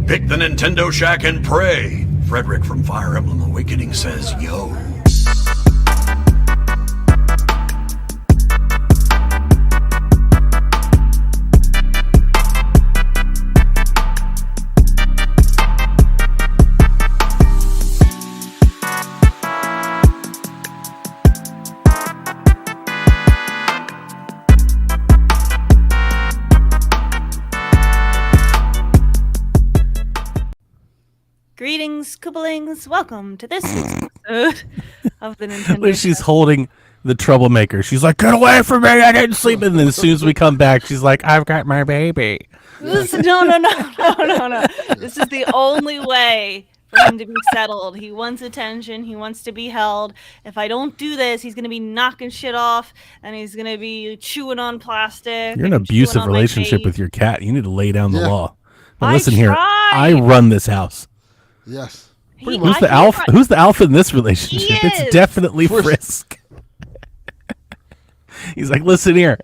Pick the Nintendo Shack and pray. Frederick from Fire Emblem Awakening says, yo. Greetings, Koobalings. Welcome to this episode of the Nintendo Where she's Shack. holding the troublemaker. She's like, get away from me, I didn't sleep. And then as soon as we come back, she's like, I've got my baby. No. This is the only way for him to be settled. He wants attention. He wants to be held. If I don't do this, he's going to be knocking shit off, and he's going to be chewing on plastic. You're in an abusive relationship with your cat. You need to lay down the law. But I listen here, tried. I run this house. Yes. Who's the alpha? Who's the alpha in this relationship? He is. It's definitely Frisk. He's like, listen here.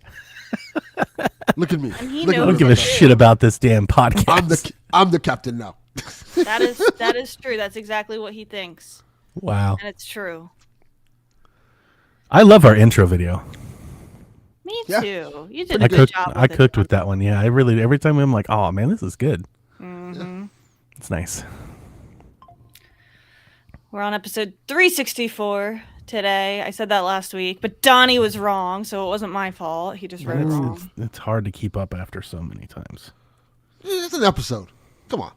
Look at me. And he Look at I knows don't give it a too. shit about this damn podcast. I'm the captain now. That is true. That's exactly what he thinks, Wow. and it's true. I love our intro video. Me Yeah. too. You did I a good cooked. job. I with it. cooked with that one. Yeah, I really. Every time I'm like, oh man, this is good. Mm-hmm. It's nice. We're on episode 364 today. I said that last week, but Donnie was wrong, so it wasn't my fault. He just wrote it wrong. It's hard to keep up after so many times. It's an episode. Come on.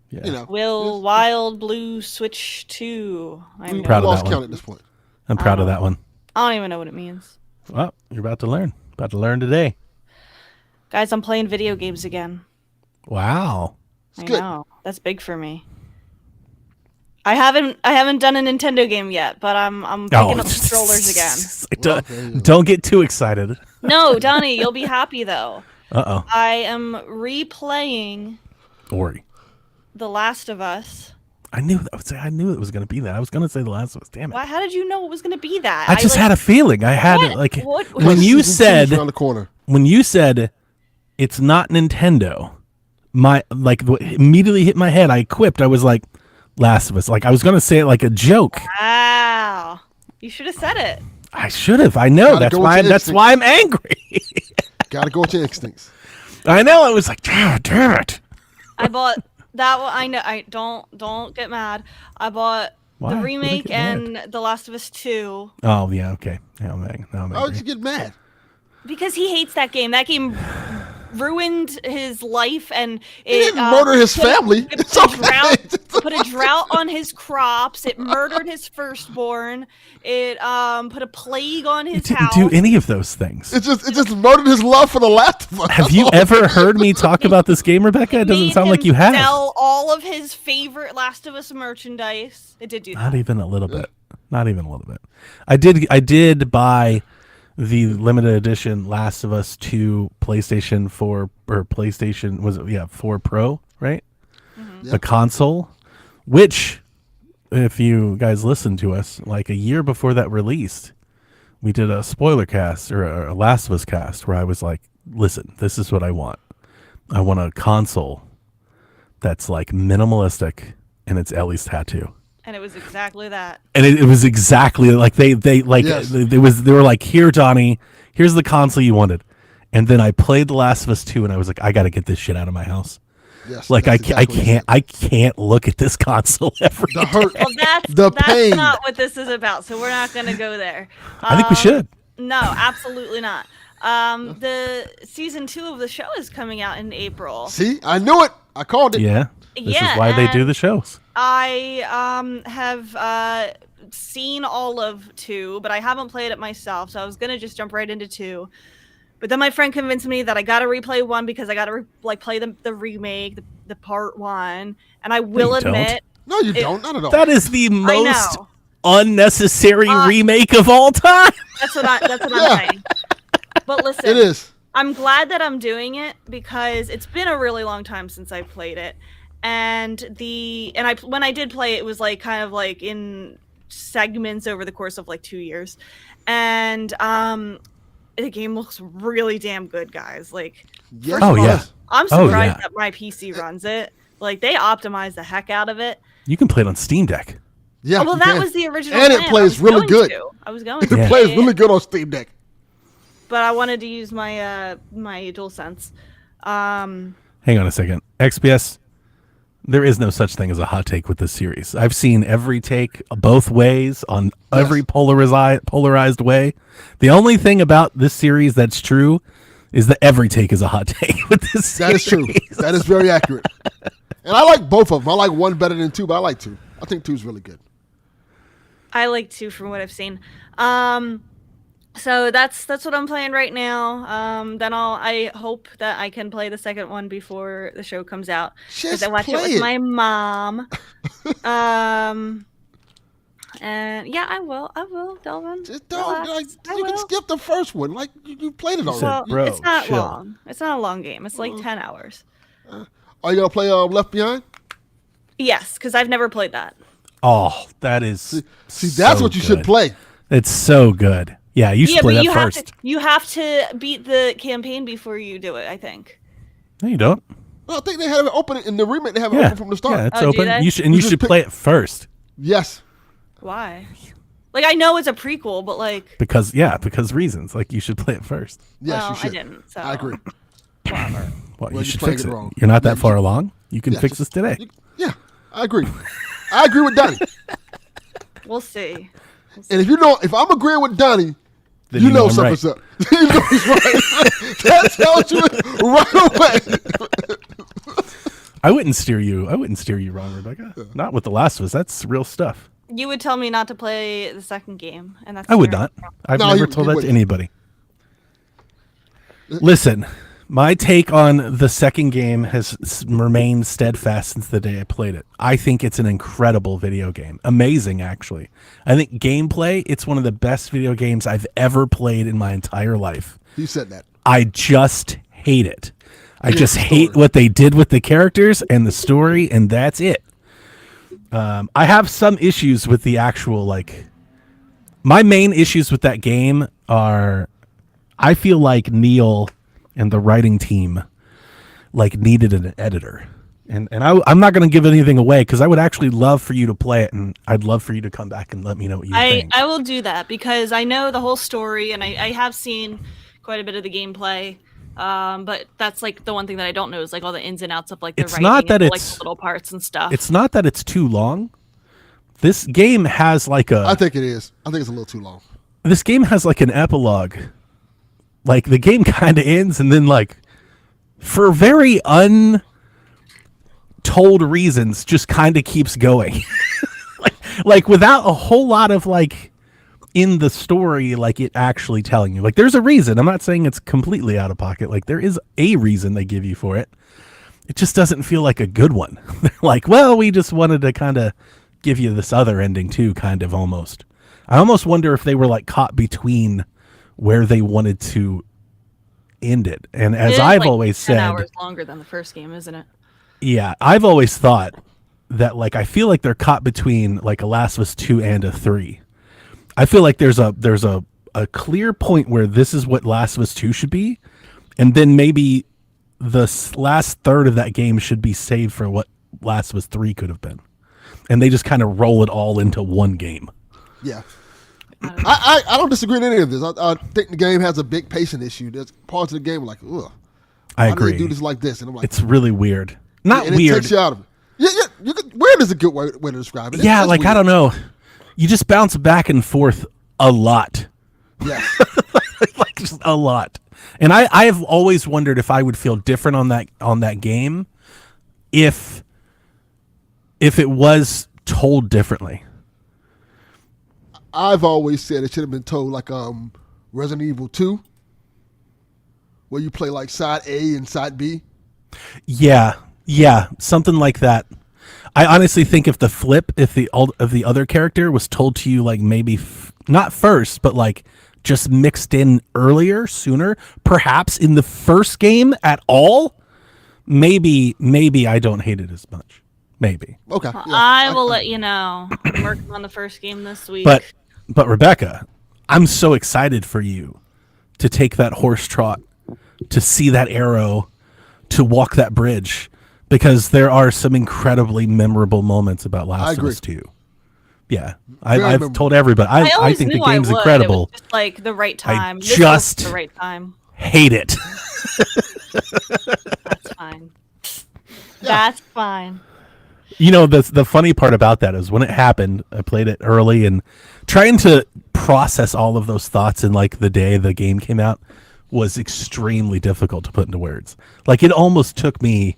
Yeah. You know. Will Wild Blue Switch 2? I'm Proud of lost that count one. at this point. I'm proud of that one. I don't even know what it means. Well, you're about to learn. About to learn today. Guys, I'm playing video games again. Wow. I good. know. That's big for me. I haven't done a Nintendo game yet, but I'm picking up controllers again. Don't get too excited. No, Donnie, you'll be happy though. Uh-oh. I am replaying Ori. The Last of Us. I knew it was going to be that. I was going to say The Last of Us. Damn it. Why? How did you know it was going to be that? I just had a feeling. I had What? it like What? when you Season 2's said around the corner. it's not Nintendo. Immediately hit my head. I quipped. I was like, Last of Us. Like I was going to say it like a joke. Wow. You should have said it. I should have. I know. Gotta That's go why. with your That's why I'm angry. Gotta go with your instincts. I know. I was like, damn it. I bought that one. I know. I don't get mad. I bought Why? the What did I remake get mad? and The Last of Us 2 Oh yeah. Okay. Now I'm angry. How would you get mad? because he hates that game. That game ruined his life, and He it didn't murder his put- family. It It's put, a okay. drought, put a drought on his crops. It murdered his firstborn. It put a plague on his It didn't house. do any of those things. It just murdered his love for the Last of Us. Have you ever heard me talk about this game, Rebecca? It doesn't Made sound like him you have. Sell all of his favorite Last of Us merchandise. It did do that. Not even a little bit. Not even a little bit. I did buy the limited edition Last of Us 2 PlayStation 4 or PlayStation 4 Pro, right? Yeah. The console, which if you guys listen to us, like a year before that released, we did a spoiler cast or a Last of Us cast where I was like, listen, this is what I want. I want a console that's like minimalistic and it's Ellie's tattoo. And it was exactly that. And it was exactly like they Yes. they were like, here, Donnie, here's the console you wanted. And then I played The Last of Us 2 and I was like, I got to get this shit out of my house. Yes, Like that's exactly I can't look at this console ever. the hurt. Well, that's The that's pain. not what this is about. So we're not going to go there. I think we should. No, absolutely not. The season 2 of the show is coming out in April. See, I knew it. I called it. Yeah. This Yeah, is why they do and- the shows. I have seen all of 2, but I haven't played it myself. So I was gonna just jump right into 2, but then my friend convinced me that I gotta replay 1 because I gotta play the remake, the part 1. And I will you don't. admit, No, you don't. Not at all. That is the most know. unnecessary remake of all time. that's what I'm saying. But listen, It is. I'm glad that I'm doing it because it's been a really long time since I played it. And when I did play it, it was like kind of like in segments over the course of like 2 years. And the game looks really damn good, guys. Like, Yes, Oh, it yeah. does. I'm Oh, surprised yeah. that my PC runs it. Like they optimized the heck out of it. You can play it on Steam Deck. Yeah, Oh, well, you that can. was the original. And it plan. plays I was really going good. to. I was going It to. plays play really it, good on Steam Deck. but I wanted to use my my DualSense. Hang on a second. XPS, there is no such thing as a hot take with this series. I've seen every take both ways on every polarized way. The only thing about this series that's true is that every take is a hot take with this series. That is true. That is very accurate. And I like both of them. I like one better than 2, but I like 2. I think 2 is really good. I like 2 from what I've seen. So that's what I'm playing right now. Then I hope that I can play the second one before the show comes out. Because Just I watch it play with my mom. And yeah, I will, Delvin. Just don't. Relax. Like, I you can will. skip the first one. Like, you played it already. said, Well, Bro, it's not chill. long. It's not a long game. It's like 10 hours. Are you going to play Left Behind? Yes, because I've never played that. Oh, that is See, that's so what you should good. play. It's so good. Yeah, you should Yeah, play but that you first. have to beat the campaign before you do it, I think. No, you don't. No, I think they have it open in the remake. They have it Yeah, open from the start. yeah, it's Oh, do open. they? You should You you just should pick- play it first Yes. Why? Like, I know it's a prequel, but like, because reasons. Like you should play it first. Yes, well, you should. I didn't. So I agree. Whatever. Well, you're you should playing fix it it. wrong. You're not that Yeah, far along. You can Yeah, fix this just- today. Yeah, I agree. I agree with Donnie. We'll see. And if I'm agreeing with Donnie, Then you know I'm right. something's up. You know he's right. That tells you right away. I wouldn't steer you wrong, Rebecca. Not with The Last of Us. That's real stuff. You would tell me not to play the second game, and that's I would your- not. I've No, never you told that to wouldn't. anybody. Listen, my take on the second game has remained steadfast since the day I played it. I think it's an incredible video game. Amazing, actually. I think gameplay, it's one of the best video games I've ever played in my entire life. He said that. I just hate it. I just the hate story. what they did with the characters and the story, and that's it. I have some issues with the actual, like, my main issues with that game are, I feel like Neil and the writing team, like, needed an editor. And I'm not going to give anything away because I would actually love for you to play it, and I'd love for you to come back and let me know what you think. I will do that because I know the whole story, and I have seen quite a bit of the gameplay. But that's like the one thing that I don't know is like all the ins and outs of like the It's writing not that and, like it's- the little parts and stuff. It's not that it's too long. This game has like I think it is. I think it's a little too long. this game has like an epilogue. Like the game kind of ends and then like for very untold reasons just kind of keeps going. like without a whole lot of like in the story like it actually telling you. Like there's a reason. I'm not saying it's completely out of pocket. Like there is a reason they give you for it. It just doesn't feel like a good one. They're like, well, we just wanted to kind of give you this other ending too, kind of almost. I almost wonder if they were like caught between where they wanted to end it. And It as is, I've like, always 10 said, hours longer than the first game, isn't it? yeah, I've always thought that like I feel like they're caught between like a Last of Us 2 and a 3. I feel like there's a clear point where this is what Last of Us 2 should be, and then maybe the last third of that game should be saved for what Last of Us 3 could have been. And they just kind of roll it all into one game. Yeah. I don't disagree in any of this. I think the game has a big pacing issue. There's parts of the game like, ugh. I Why do agree. they do this like this? And I'm like, It's really weird. Not and it weird. takes you out of it. Yeah. Weird is a good way to describe it. Yeah, It's like I weird. don't know. You just bounce back and forth a lot. Yes. Like just a lot. And I have always wondered if I would feel different on that game if it was told differently. I've always said it should have been told like Resident Evil 2, where you play like side A and side B. Yeah, something like that. I honestly think if the other character was told to you like maybe not first, but like just mixed in earlier, sooner, perhaps in the first game at all, maybe I don't hate it as much. Maybe. Okay. Well, yeah. I will let you know. I'm working on the first game this week. But Rebecca, I'm so excited for you to take that horse trot, to see that arrow, to walk that bridge, because there are some incredibly memorable moments about I Last of agree. Us 2. Yeah, Very I've memorable. told everybody. I I always think the knew I game's would. incredible. It was just like the right time. This just- was the right time. Hate it. That's fine. That's fine. You know, the funny part about that is when it happened, I played it early and trying to process all of those thoughts in like the day the game came out was extremely difficult to put into words. Like it almost took me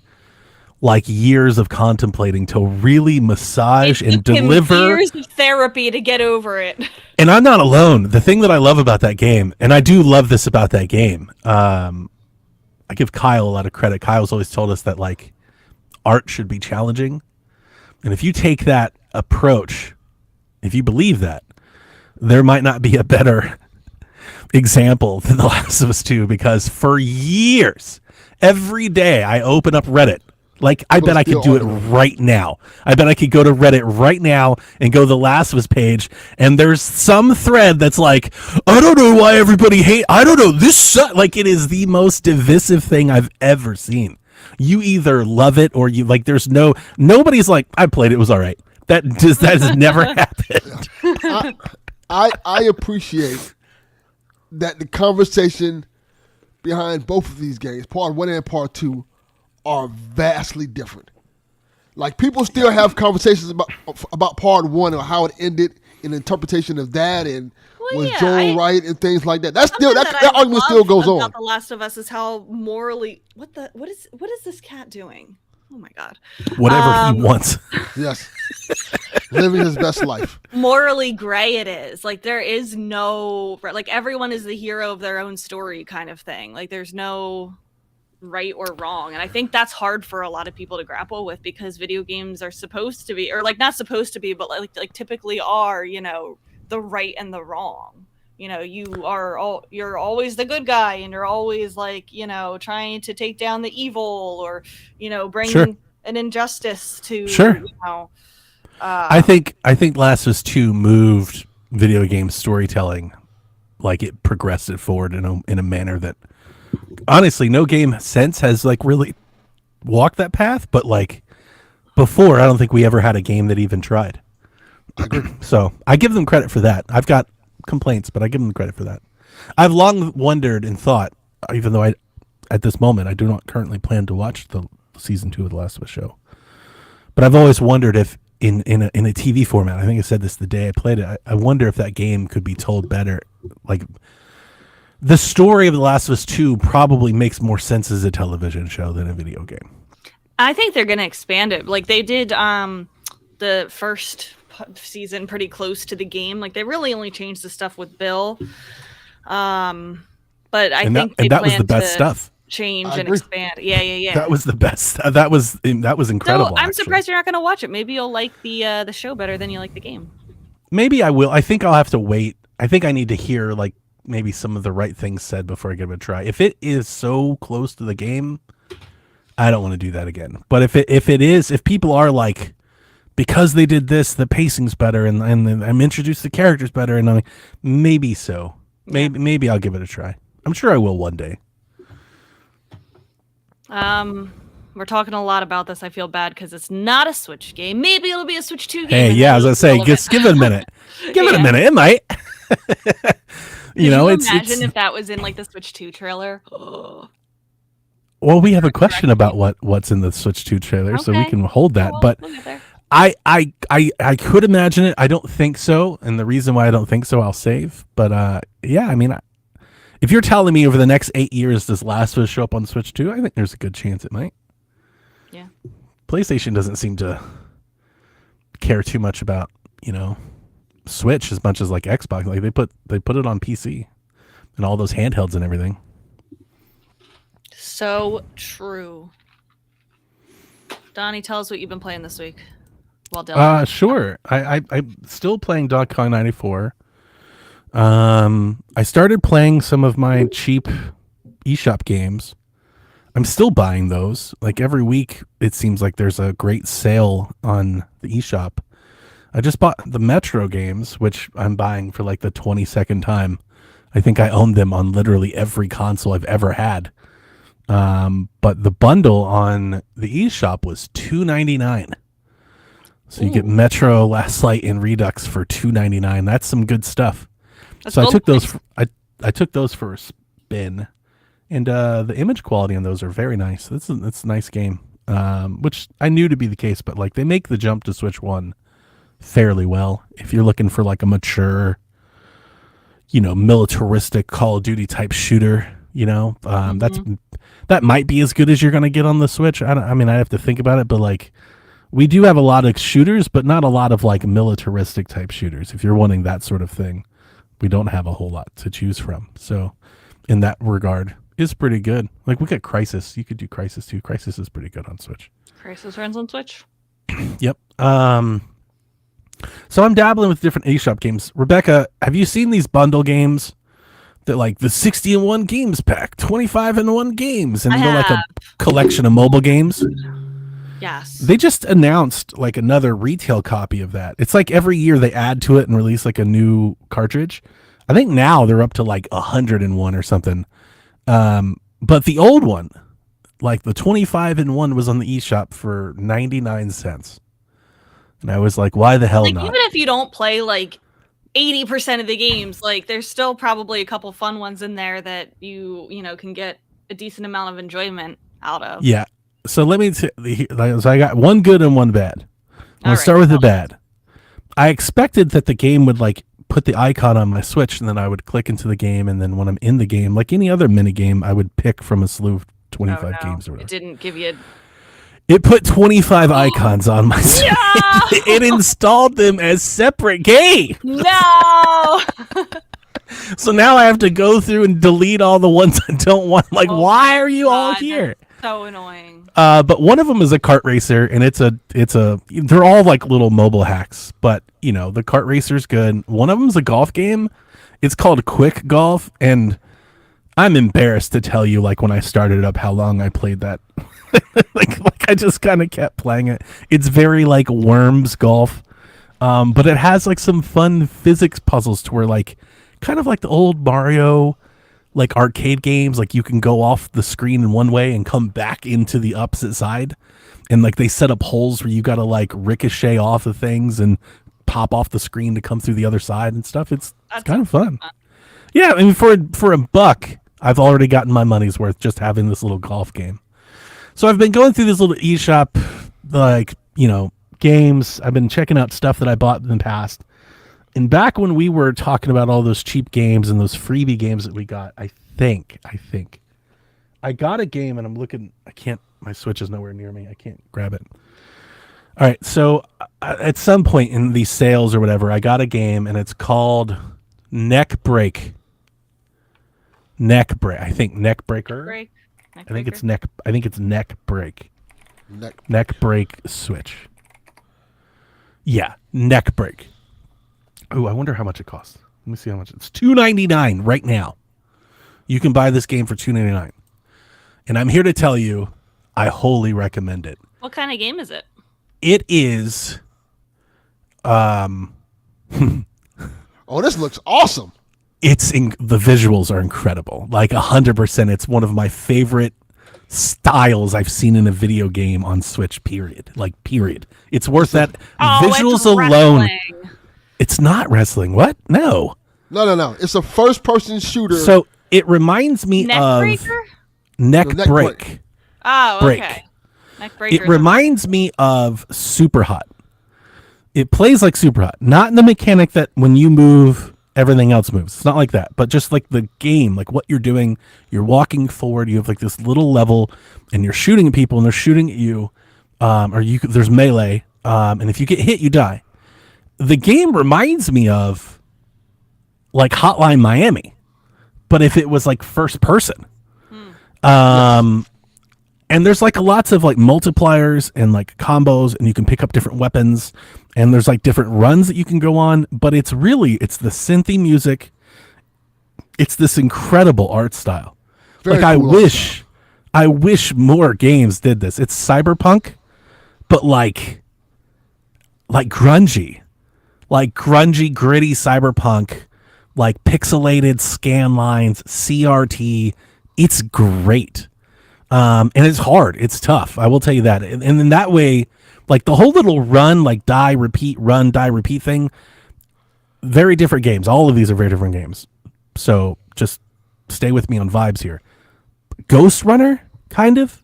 like years of contemplating to really massage It and took him deliver. years of therapy to get over it. And I'm not alone. The thing that I love about that game, and I do love this about that game, I give Kyle a lot of credit. Kyle's always told us that like art should be challenging. And if you take that approach, if you believe that, there might not be a better example than The Last of Us 2, because for years, every day I open up Reddit. Like, I bet I could do it right now. I bet I could go to Reddit right now and go to the Last of Us page, and there's some thread that's like, I don't know why everybody I don't know, this sucks. Like, it is the most divisive thing I've ever seen. You either love it or you, like, nobody's like, I played it, was all right. That has never happened. I appreciate that the conversation behind both of these games, part 1 and part 2, are vastly different. Like, people still have conversations about part 1 or how it ended, and interpretation of that, and was Joel right and things like that. That's still that argument still goes on. The Last of Us is how morally what is this cat doing? Oh my god. Whatever he wants. Yes, living his best life. Morally gray it is. Like there is no like everyone is the hero of their own story kind of thing. Like there's no right or wrong, and I think that's hard for a lot of people to grapple with because video games are supposed to be, or like not supposed to be, but like typically are, you know, the right and the wrong. You know, you're always the good guy, and you're always like, you know, trying to take down the evil, or you know, bring an injustice to you know. I think Last of Us 2 moved video game storytelling, like it progressed it forward in a manner that honestly no game since has like really walked that path. But like before, I don't think we ever had a game that even tried. So I give them credit for that. I've got complaints, but I give them credit for that. I've long wondered and thought, even though at this moment I do not currently plan to watch the season 2 of The Last of Us show, but I've always wondered if in a TV format, I think I said this the day I played it, I wonder if that game could be told better. Like the story of The Last of Us 2 probably makes more sense as a television show than a video game. I think they're going to expand it. Like they did the first season pretty close to the game. Like they really only changed the stuff with Bill. But I think that was the best stuff. Change and expand. Yeah. That was the best. That was incredible. So I'm surprised you're not going to watch it. Maybe you'll like the show better than you like the game. Maybe I will. I think I'll have to wait. I think I need to hear like maybe some of the right things said before I give it a try. If it is so close to the game, I don't want to do that again. But if people are like, because they did this, the pacing's better, and I'm introduced to characters better, and I'm like, maybe so. Maybe I'll give it a try. I'm sure I will one day. We're talking a lot about this. I feel bad because it's not a Switch game. Maybe it'll be a Switch 2 game. Hey, yeah, as I say, just give it a minute. Give it a minute. It might. you know, imagine if that was in like the Switch 2 trailer. Well, we have a question about what's in the Switch 2 trailer, so we can hold that. But I could imagine it. I don't think so, and the reason why I don't think so, I'll save. But yeah, I mean, if you're telling me over the next 8 years does Last of Us show up on Switch 2, I think there's a good chance it might. Yeah. PlayStation doesn't seem to care too much about, you know, Switch as much as like Xbox. Like they put it on PC and all those handhelds and everything. So true. Donnie, tell us what you've been playing this week. Well, sure. I'm still playing Donkey Kong 94. I started playing some of my cheap eShop games. I'm still buying those. Like every week, it seems like there's a great sale on the eShop. I just bought the Metro games, which I'm buying for like the 22nd time. I think I own them on literally every console I've ever had. But the bundle on the eShop was $2.99. So you get Metro, Last Light, and Redux for $2.99. That's some good stuff. That's So I gold took those. points. I took those for a spin, and the image quality on those are very nice. It's a nice game, which I knew to be the case. But like they make the jump to Switch 1 fairly well. If you're looking for like a mature, militaristic Call of Duty type shooter, that might be as good as you're gonna get on the Switch. I mean, I have to think about it, but like. We do have a lot of shooters, but not a lot of like militaristic type shooters. If you're wanting that sort of thing, we don't have a whole lot to choose from. So in that regard, it's pretty good. Like we got Crysis. You could do Crysis too. Crysis is pretty good on Switch. Crisis runs on Switch. Yep. So I'm dabbling with different eShop games. Rebecca, have you seen these bundle games? That like the 60-in-1 games pack, 25-in-1 games, and they're like a collection of mobile games. Yes. They just announced like another retail copy of that. It's like every year they add to it and release like a new cartridge. I think now they're up to like 101 or something. But the old one, like the 25-in-1 was on the eShop for 99 cents. And I was like, why the hell Like not? even if you don't play like 80% of the games, like there's still probably a couple fun ones in there that you can get a decent amount of enjoyment out of. Yeah. So let me so I got one good and one bad. I'll start with the bad. I expected that the game would like put the icon on my Switch and then I would click into the game, and then when I'm in the game, like any other mini game, I would pick from a slew of 25 games or whatever. It didn't give you It put 25 icons on my Switch. No! It installed them as separate games. No. So now I have to go through and delete all the ones I don't want. Like, why are you all here? So annoying. But one of them is a kart racer, and they're all like little mobile hacks, but the kart racer's good. One of them's a golf game. It's called Quick Golf, and I'm embarrassed to tell you, like when I started it up, how long I played that. like I just kind of kept playing it. It's very like Worms Golf, but it has like some fun physics puzzles to where like kind of like the old Mario like arcade games, like you can go off the screen in one way and come back into the opposite side, and like they set up holes where you gotta like ricochet off of things and pop off the screen to come through the other side and stuff. It's kind of fun. Yeah, I mean for $1, I've already gotten my money's worth just having this little golf game. So I've been going through this little eShop, like games. I've been checking out stuff that I bought in the past. And back when we were talking about all those cheap games and those freebie games that we got, I think I got a game, and I'm looking. My Switch is nowhere near me. I can't grab it. All right, so at some point in these sales or whatever, I got a game, and it's called Neck Break. I think Neck Breaker. I think it's Neck Break. Neck Break Switch. Yeah, Neck Break. Oh, I wonder how much it costs. Let me see how much. It's $2.99 right now. You can buy this game for $2.99. And I'm here to tell you, I wholly recommend it. What kind of game is it? It is Oh, this looks awesome. The visuals are incredible. Like 100%. It's one of my favorite styles I've seen in a video game on Switch, period. Like, period. It's worth that. Visuals it's alone. wrestling. It's not wrestling. What? No. No. It's a first-person shooter. So it reminds me of Neck Neck Break. Break. Oh, Break. okay. Neck Breaker. It reminds me of Super Hot. It plays like Super Hot. Not in the mechanic that when you move, everything else moves. It's not like that. But just like the game, like what you're doing, you're walking forward. You have like this little level, and you're shooting at people, and they're shooting at you. There's melee. And if you get hit, you die. The game reminds me of like Hotline Miami, but if it was like first person. And there's like lots of like multipliers and like combos, and you can pick up different weapons, and there's like different runs that you can go on, but it's the synthy music. It's this incredible art style. Very like cool I wish more games did this. It's cyberpunk, but like grungy. Like grungy, gritty cyberpunk, like pixelated scan lines, CRT. It's great. And it's hard. It's tough. I will tell you that. And in that way, like the whole little run, like die, repeat, run, die, repeat thing, very different games. All of these are very different games. So just stay with me on vibes here. Ghost Runner, kind of.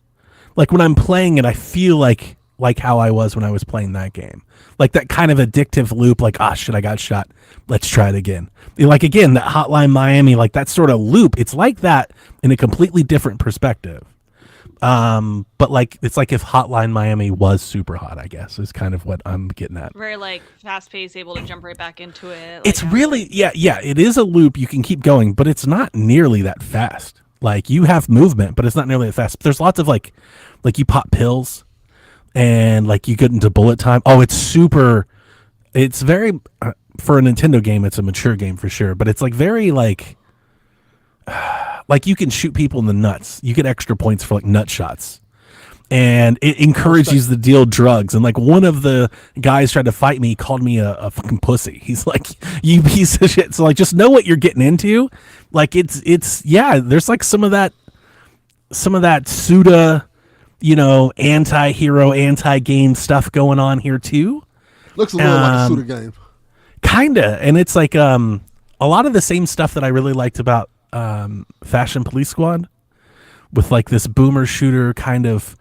Like when I'm playing it, I feel like how I was when I was playing that game. Like that kind of addictive loop, like, shit, I got shot. Let's try it again. Like, again, that Hotline Miami, like that sort of loop. It's like that in a completely different perspective. But like, it's like if Hotline Miami was super hot, I guess, is kind of what I'm getting at. Very like fast paced, able to jump right back into it. It's really, yeah, it is a loop. You can keep going, but it's not nearly that fast. Like you have movement, but it's not nearly that fast. There's lots of like you pop pills and like you get into bullet time. Oh, it's very, for a Nintendo game, it's a mature game for sure, but it's like very like you can shoot people in the nuts. You get extra points for like nut shots. And it encourages you to deal drugs. And like one of the guys tried to fight me, he called me a fucking pussy. He's like, you piece of shit. So like, just know what you're getting into. Like it's there's like some of that Suda, anti-hero, anti-game stuff going on here too. Looks a little like a Suda game. Kinda. And it's like a lot of the same stuff that I really liked about Fashion Police Squad, with like this boomer shooter kind of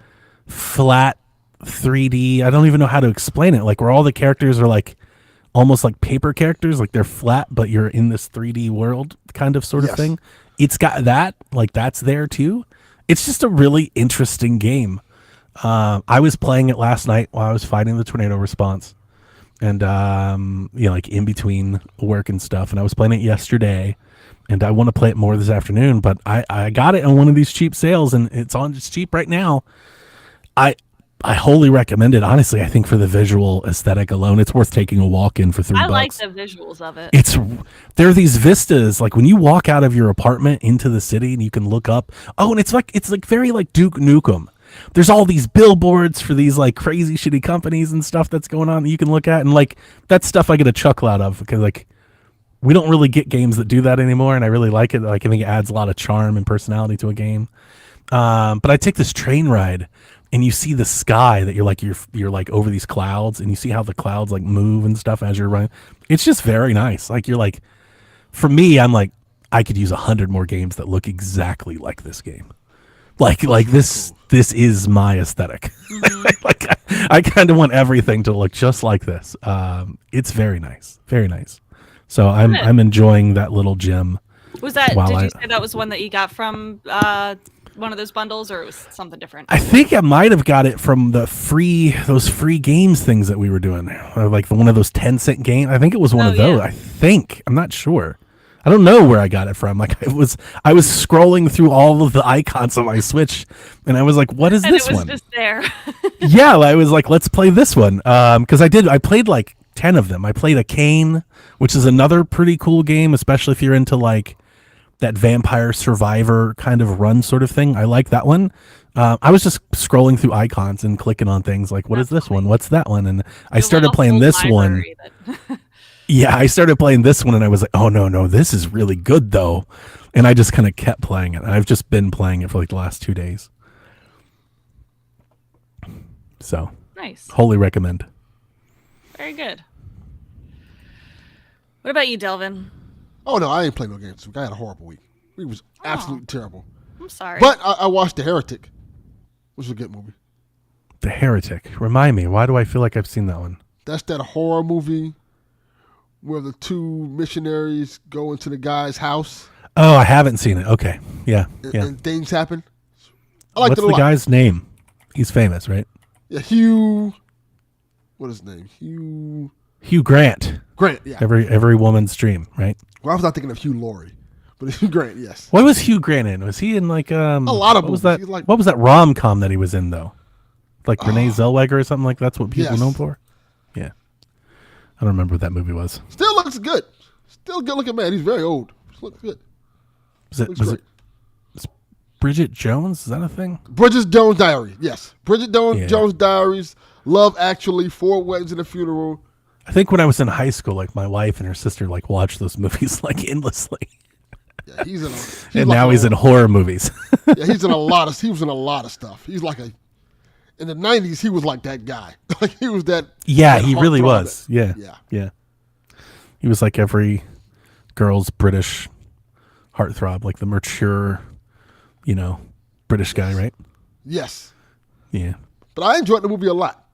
flat 3D. I don't even know how to explain it. Like where all the characters are like almost like paper characters, like they're flat, but you're in this 3D world kind of sort of thing. It's got that, like that's there too. It's just a really interesting game. I was playing it last night while I was fighting the tornado response, and like in between work and stuff. And I was playing it yesterday, and I want to play it more this afternoon. But I got it on one of these cheap sales, and it's cheap right now. I wholly recommend it. Honestly, I think for the visual aesthetic alone, it's worth taking a walk in for $3. I like the visuals of it. There are these vistas, like when you walk out of your apartment into the city and you can look up. Oh, and it's like very like Duke Nukem. There's all these billboards for these like crazy shitty companies and stuff that's going on that you can look at, and like that's stuff I get a chuckle out of, because like we don't really get games that do that anymore, and I really like it. Like I think it adds a lot of charm and personality to a game. But I take this train ride, and you see the sky that you're like over these clouds, and you see how the clouds like move and stuff as you're running. It's just very nice. Like you're like, for me, I'm like, I could use 100 more games that look exactly like this game. Like this is my aesthetic. Mm-hmm. Like I kind of want everything to look just like this. It's very nice, very nice. So I'm enjoying that little gem. Was that? Did you say that was one that you got from one of those bundles, or it was something different? I think I might have got it from those free games things that we were doing, like one of those 10-cent games. I think it was one of those. Yeah. I'm not sure. I don't know where I got it from. Like I was scrolling through all of the icons on my Switch, and I was like, "What is this one?" And it was just there. Yeah, I was like, "Let's play this one." Because I played like 10 of them. I played Arcane, which is another pretty cool game, especially if you're into like that vampire survivor kind of run sort of thing. I like that one. I was just scrolling through icons and clicking on things like, what is this one? What's that one? And I started playing this one. Yeah, I started playing this one, and I was like, oh, no, this is really good, though. And I just kind of kept playing it. And I've just been playing it for like the last 2 days. So, nice. Wholly recommend. Very good. What about you, Delvin? Oh, no, I ain't playing no games. I had a horrible week. It was absolutely terrible. I'm sorry. But I watched The Heretic, which was a good movie. The Heretic. Remind me, why do I feel like I've seen that one? That's that horror movie where the two missionaries go into the guy's house. Oh, I haven't seen it. Okay. Yeah. And things happen. I liked What's it a lot. the guy's name? He's famous, right? Yeah, Hugh. What is his name? Hugh Grant. Grant, yeah. Every woman's dream, right? Well, I was not thinking of Hugh Laurie, but Hugh Grant, yes. What was Hugh Grant in? Was he in like a lot of movies? movies? What was that rom-com that he was in though? Like Renee Zellweger or something like that's what people know him for? Yeah. I don't remember what that movie was. Still looks good. Still good looking man. He's very old. Looks good. Was it Bridget Jones? Is that a thing? Bridget Jones Diary. Yes. Bridget Jones Diaries, Love Actually, Four Weddings and a Funeral. I think when I was in high school, like my wife and her sister like watched those movies like endlessly. Yeah, he's in. And now he's in horror movies. Yeah, he's in a lot of. He was in a lot of stuff. He's like a. In the '90s, he was like that guy. Like he was that. Yeah, that he really heartthrob was. that- Yeah. Yeah. Yeah. He was like every girl's British heartthrob, like the mature, British guy, right? Yes, Yeah. but I enjoyed the movie a lot.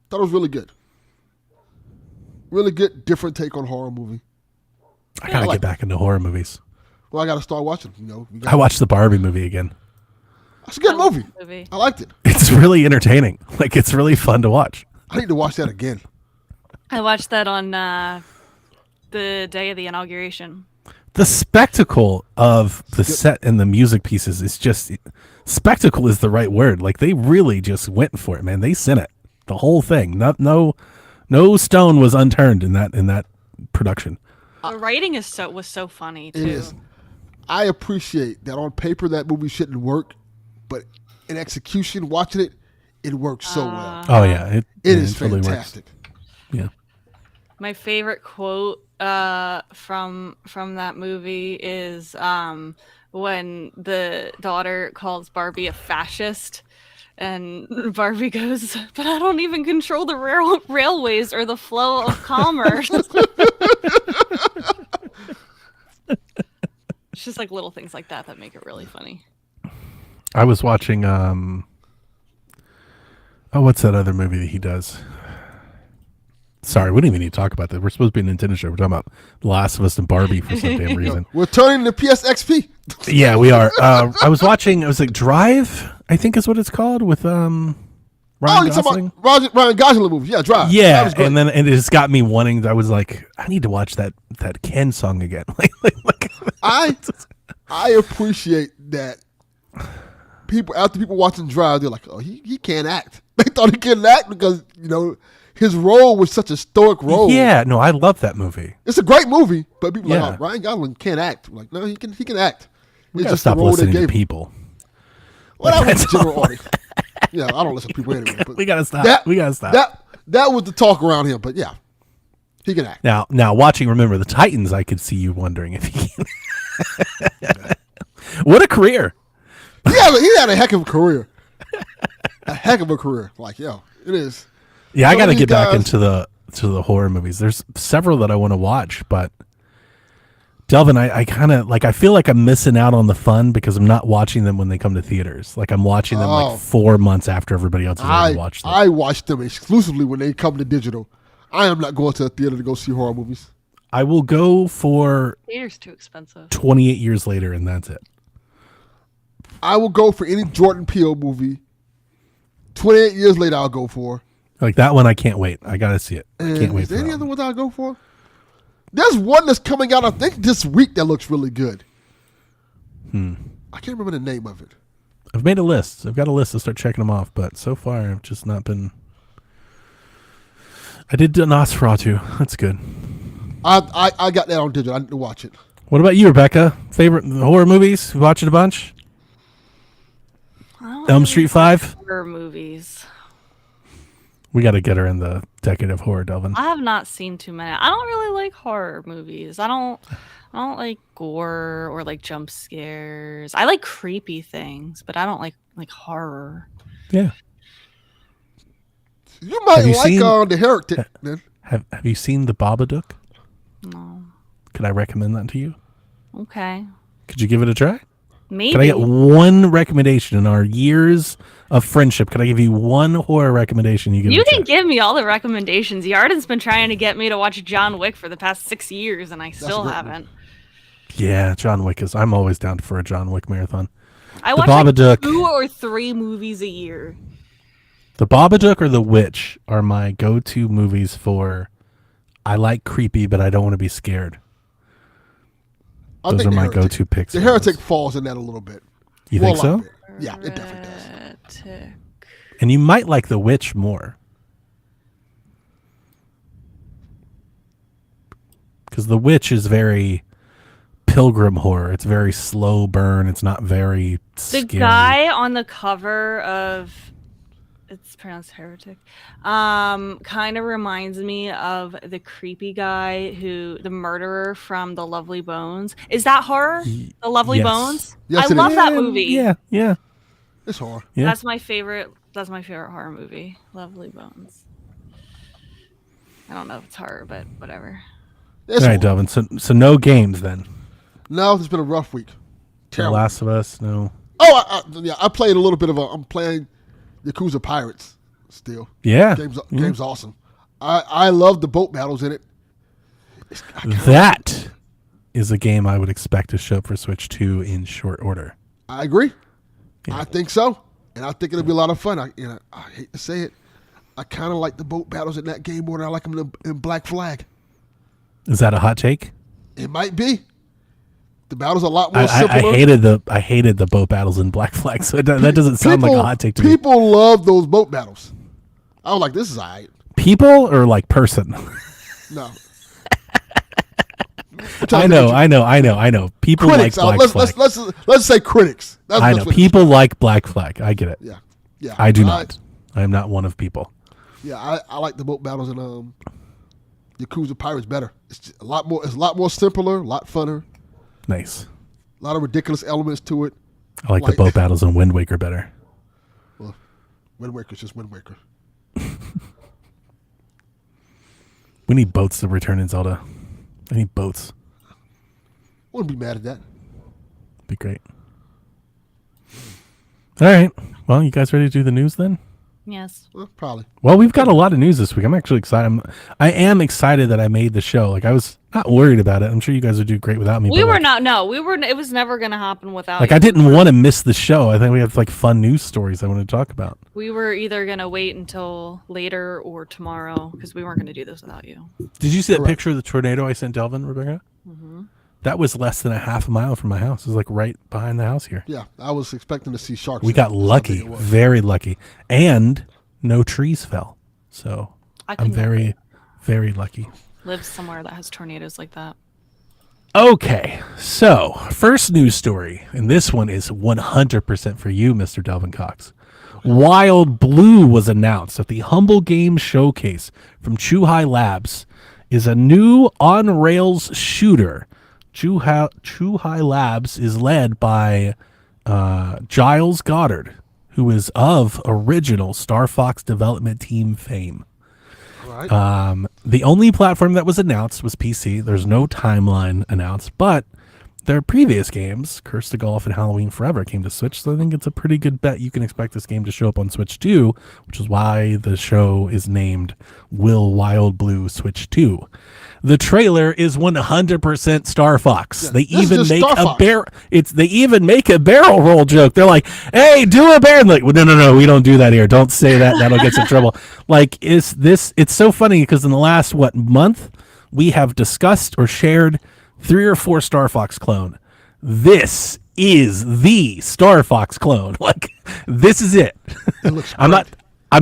Thought it was really good. Really good, different take on horror movie. I gotta like get back into horror movies. Well, I got to start watching. I watched the Barbie movie again. It's a good movie. Movie. I liked it. It's really entertaining. Like it's really fun to watch. I need to watch that again. I watched that on the day of the inauguration. The spectacle of the set and the music pieces is just spectacle is the right word. Like they really just went for it, man. They sent it. The whole thing. No stone was unturned in that production. The writing was so funny too. It is. I appreciate that on paper that movie shouldn't work, but in execution, watching it, it works so well. Oh yeah, It is totally fantastic. Works. Yeah. My favorite quote from that movie is when the daughter calls Barbie a fascist, and Barbie goes, "But I don't even control the railways or the flow of commerce." It's just like little things like that make it really funny. I was watching what's that other movie that he does? Sorry, we don't even need to talk about that. We're supposed to be a Nintendo show. We're talking about The Last of Us and Barbie for some damn reason. We're turning to PSXP. Yeah, we are. I was watching. It was like Drive, I think is what it's called, with Ryan You're talking Gosling. about Ryan Gosling movie. Yeah, Drive. That Yeah, was great. and then it just got me wanting. I was like, I need to watch that Ken song again. I appreciate that after people watching Drive, they're like, oh, he can't act. They thought he couldn't act because, his role was such a stoic role. Yeah, no, I love that movie. It's a great movie, but people are Yeah. like, oh, Ryan Gosling can't act. I'm like, no, he can act. We It's gotta just the stop role they listening to gave him. people. Well, that was That's the general audience. Yeah, I don't listen to people anyway. But We gotta stop. We gotta stop. That was the talk around him, but yeah, he can act. Now, watching Remember the Titans, I could see you wondering if he can. What a career! He had a heck of a career. A heck of a career. Like, it is. Yeah, I Some got to of these get back guys- into the horror movies. There's several that I want to watch, but Delvin, I kind of I feel like I'm missing out on the fun because I'm not watching them when they come to theaters. Like I'm watching them Oh. like 4 months after everybody else has already watched them. I watch them exclusively when they come to digital. I am not going to a theater to go see horror movies. I will go for Theater's too expensive. 28 years later, and that's it. I will go for any Jordan Peele movie. 28 years later, I'll go for. Like that one, I can't wait. I gotta see it. I And can't wait is for there any that other one. ones I'll go for? There's one that's coming out, I think, this week that looks really good. I can't remember the name of it. I've made a list. I've got a list to start checking them off, but so far I've just not been. I did Nosferatu. That's good. I got that on digital. I need to watch it. What about you, Rebecca? Favorite horror movies? You watch it a bunch? Elm Street 5? Horror movies. We got to get her in the decade of horror, Delvin. I have not seen too many. I don't really like horror movies. I don't like gore or like jump scares. I like creepy things, but I don't like horror. Yeah. You might Have you like seen- The Heretic, then. Have you seen The Babadook? No. Could I recommend that to you? Okay. Could you give it a try? Maybe. Can I get one recommendation in our years of friendship? Can I give you one horror recommendation you give You it a can try? give me all the recommendations. Yarden's been trying to get me to watch John Wick for the past 6 years, and I still great haven't. Yeah, John Wick is. I'm always down for a John Wick marathon. I The watch like Babadook. 2 or 3 movies a year. The Babadook or The Witch are my go-to movies for. I like creepy, but I don't want to be scared. I Those think are The my Heretic- go-to picks. The for Heretic those. falls in that a little bit. You Well, think a lot so? bit. Yeah, it definitely does. Heretic. And you might like The Witch more. Because The Witch is very pilgrim horror. It's very slow burn. It's not very The scary. guy on the cover of it's pronounced heretic. Kind of reminds me of the creepy guy the murderer from The Lovely Bones. Is that horror? The Lovely Yes. Bones? Yes, I it love is. that movie. Yeah. It's horror. Yeah. That's my favorite horror movie. Lovely Bones. I don't know if it's horror, but whatever. It's All right, horror. Delvin. So no games then. No, it's been a rough week. The Terrible. Last of Us. No. Oh, I played a little bit of I'm playing Yakuza Pirates still. Yeah. Game's awesome. I love the boat battles in it. That is a game I would expect to show up for Switch 2 in short order. I agree. Yeah. I think so, and I think it'll be a lot of fun. I hate to say it, I kind of like the boat battles in that game more than I like them in Black Flag. Is that a hot take? It might be. The battle's a lot more I simple. hated the boat battles in Black Flag, so that doesn't sound like a hot take to me. People love those boat battles. I was like, this is all right. People or like person? No. I know. People Critics. like Black Flag. Let's say critics. I know. People like Black Flag. I get it. Yeah. I do not. I am not one of people. Yeah, I like the boat battles in Yakuza Pirates better. It's just a lot more simpler, a lot funner, Nice. a lot of ridiculous elements to it. I like the boat battles in Wind Waker better. Well, Wind Waker's just Wind Waker. We need boats to return in Zelda. I need boats. Wouldn't be mad at that. Be great. All right. Well, you guys ready to do the news then? Yes. Well, probably. Well, we've got a lot of news this week. I'm actually excited. I am excited that I made the show. Like, I was not worried about it. I'm sure you guys would do great without me. We but, were like, not. No, we were. It was never going to happen without. Like, you. I didn't want to miss the show. I think we have like fun news stories I want to talk about. We were either going to wait until later or tomorrow because we weren't going to do this without you. Did you see that Correct. picture of the tornado I sent Delvin, Rebecca? Mm-hmm. That was less than a half a mile from my house. It was like right behind the house here. Yeah, I was expecting to see sharks. We in got it. lucky, Something it was. very lucky, and no trees fell. So I I'm could never very, very lucky. live somewhere that has tornadoes like that. Okay, so first news story, and this one is 100% for you, Mr. Delvin Cox. Wild Blue was announced at the Humble Games Showcase from Chuhai Labs. Is a new on-rails shooter. Chuhai Labs is led by Giles Goddard, who is of original Star Fox development team fame. All right. The only platform that was announced was PC. There's no timeline announced, but their previous games, Curse to Golf and Halloween Forever, came to Switch, so I think it's a pretty good bet you can expect this game to show up on Switch 2, which is why the show is named Will Wild Blue Switch 2. The trailer is 100% Star Fox. Yeah, They this is even just make Star a Fox. they even make a barrel roll joke. They're like, "Hey, do a barrel." Like, well, no, we don't do that here. Don't say that. That'll get us in trouble. Like, it's so funny because in the last month we have discussed or shared 3 or 4 Star Fox clone. This is the Star Fox clone. Like, this is it. It looks I'm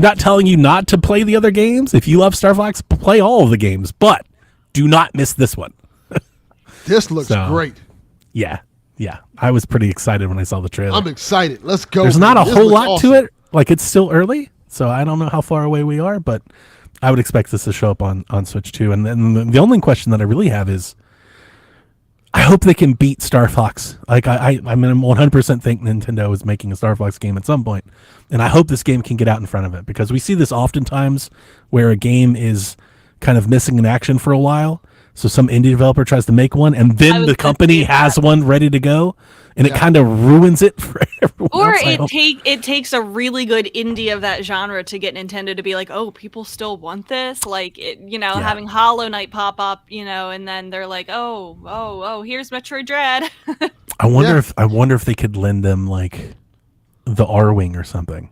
not telling you not to play the other games. If you love Star Fox, play all of the games, but do not miss this one. This looks So, great. Yeah. I was pretty excited when I saw the trailer. I'm excited. Let's go. There's not a This whole looks lot awesome. to it. Like, it's still early, so I don't know how far away we are, but I would expect this to show up on Switch 2. And then the only question that I really have is, I hope they can beat Star Fox. Like, I 100% think Nintendo is making a Star Fox game at some point, and I hope this game can get out in front of it, because we see this oftentimes where a game is kind of missing in action for a while. So some indie developer tries to make one, and I then was the gonna company say has one ready to go, and it Yeah. kind of ruins it for everyone Or else. I hope. it takes a really good indie of that genre to get Nintendo to be like, oh, people still want this, like Yeah. having Hollow Knight pop up, and then they're like, oh, here's Metroid Dread. I wonder Yeah. if they could lend them like the R-Wing or something.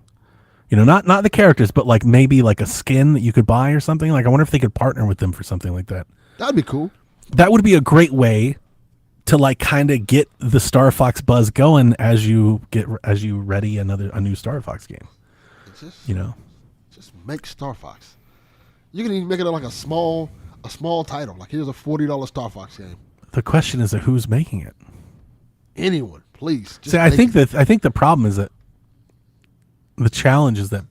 Not the characters, but like maybe like a skin that you could buy or something. Like, I wonder if they could partner with them for something like that. That'd be cool. That would be a great way to like kind of get the Star Fox buzz going as you ready a new Star Fox game. It's just, You know, just make Star Fox. You can even make it like a small title. Like, here's a $40 Star Fox game. the question is that who's making it. Anyone, please. Just See, I make think it. the problem is that the challenge is that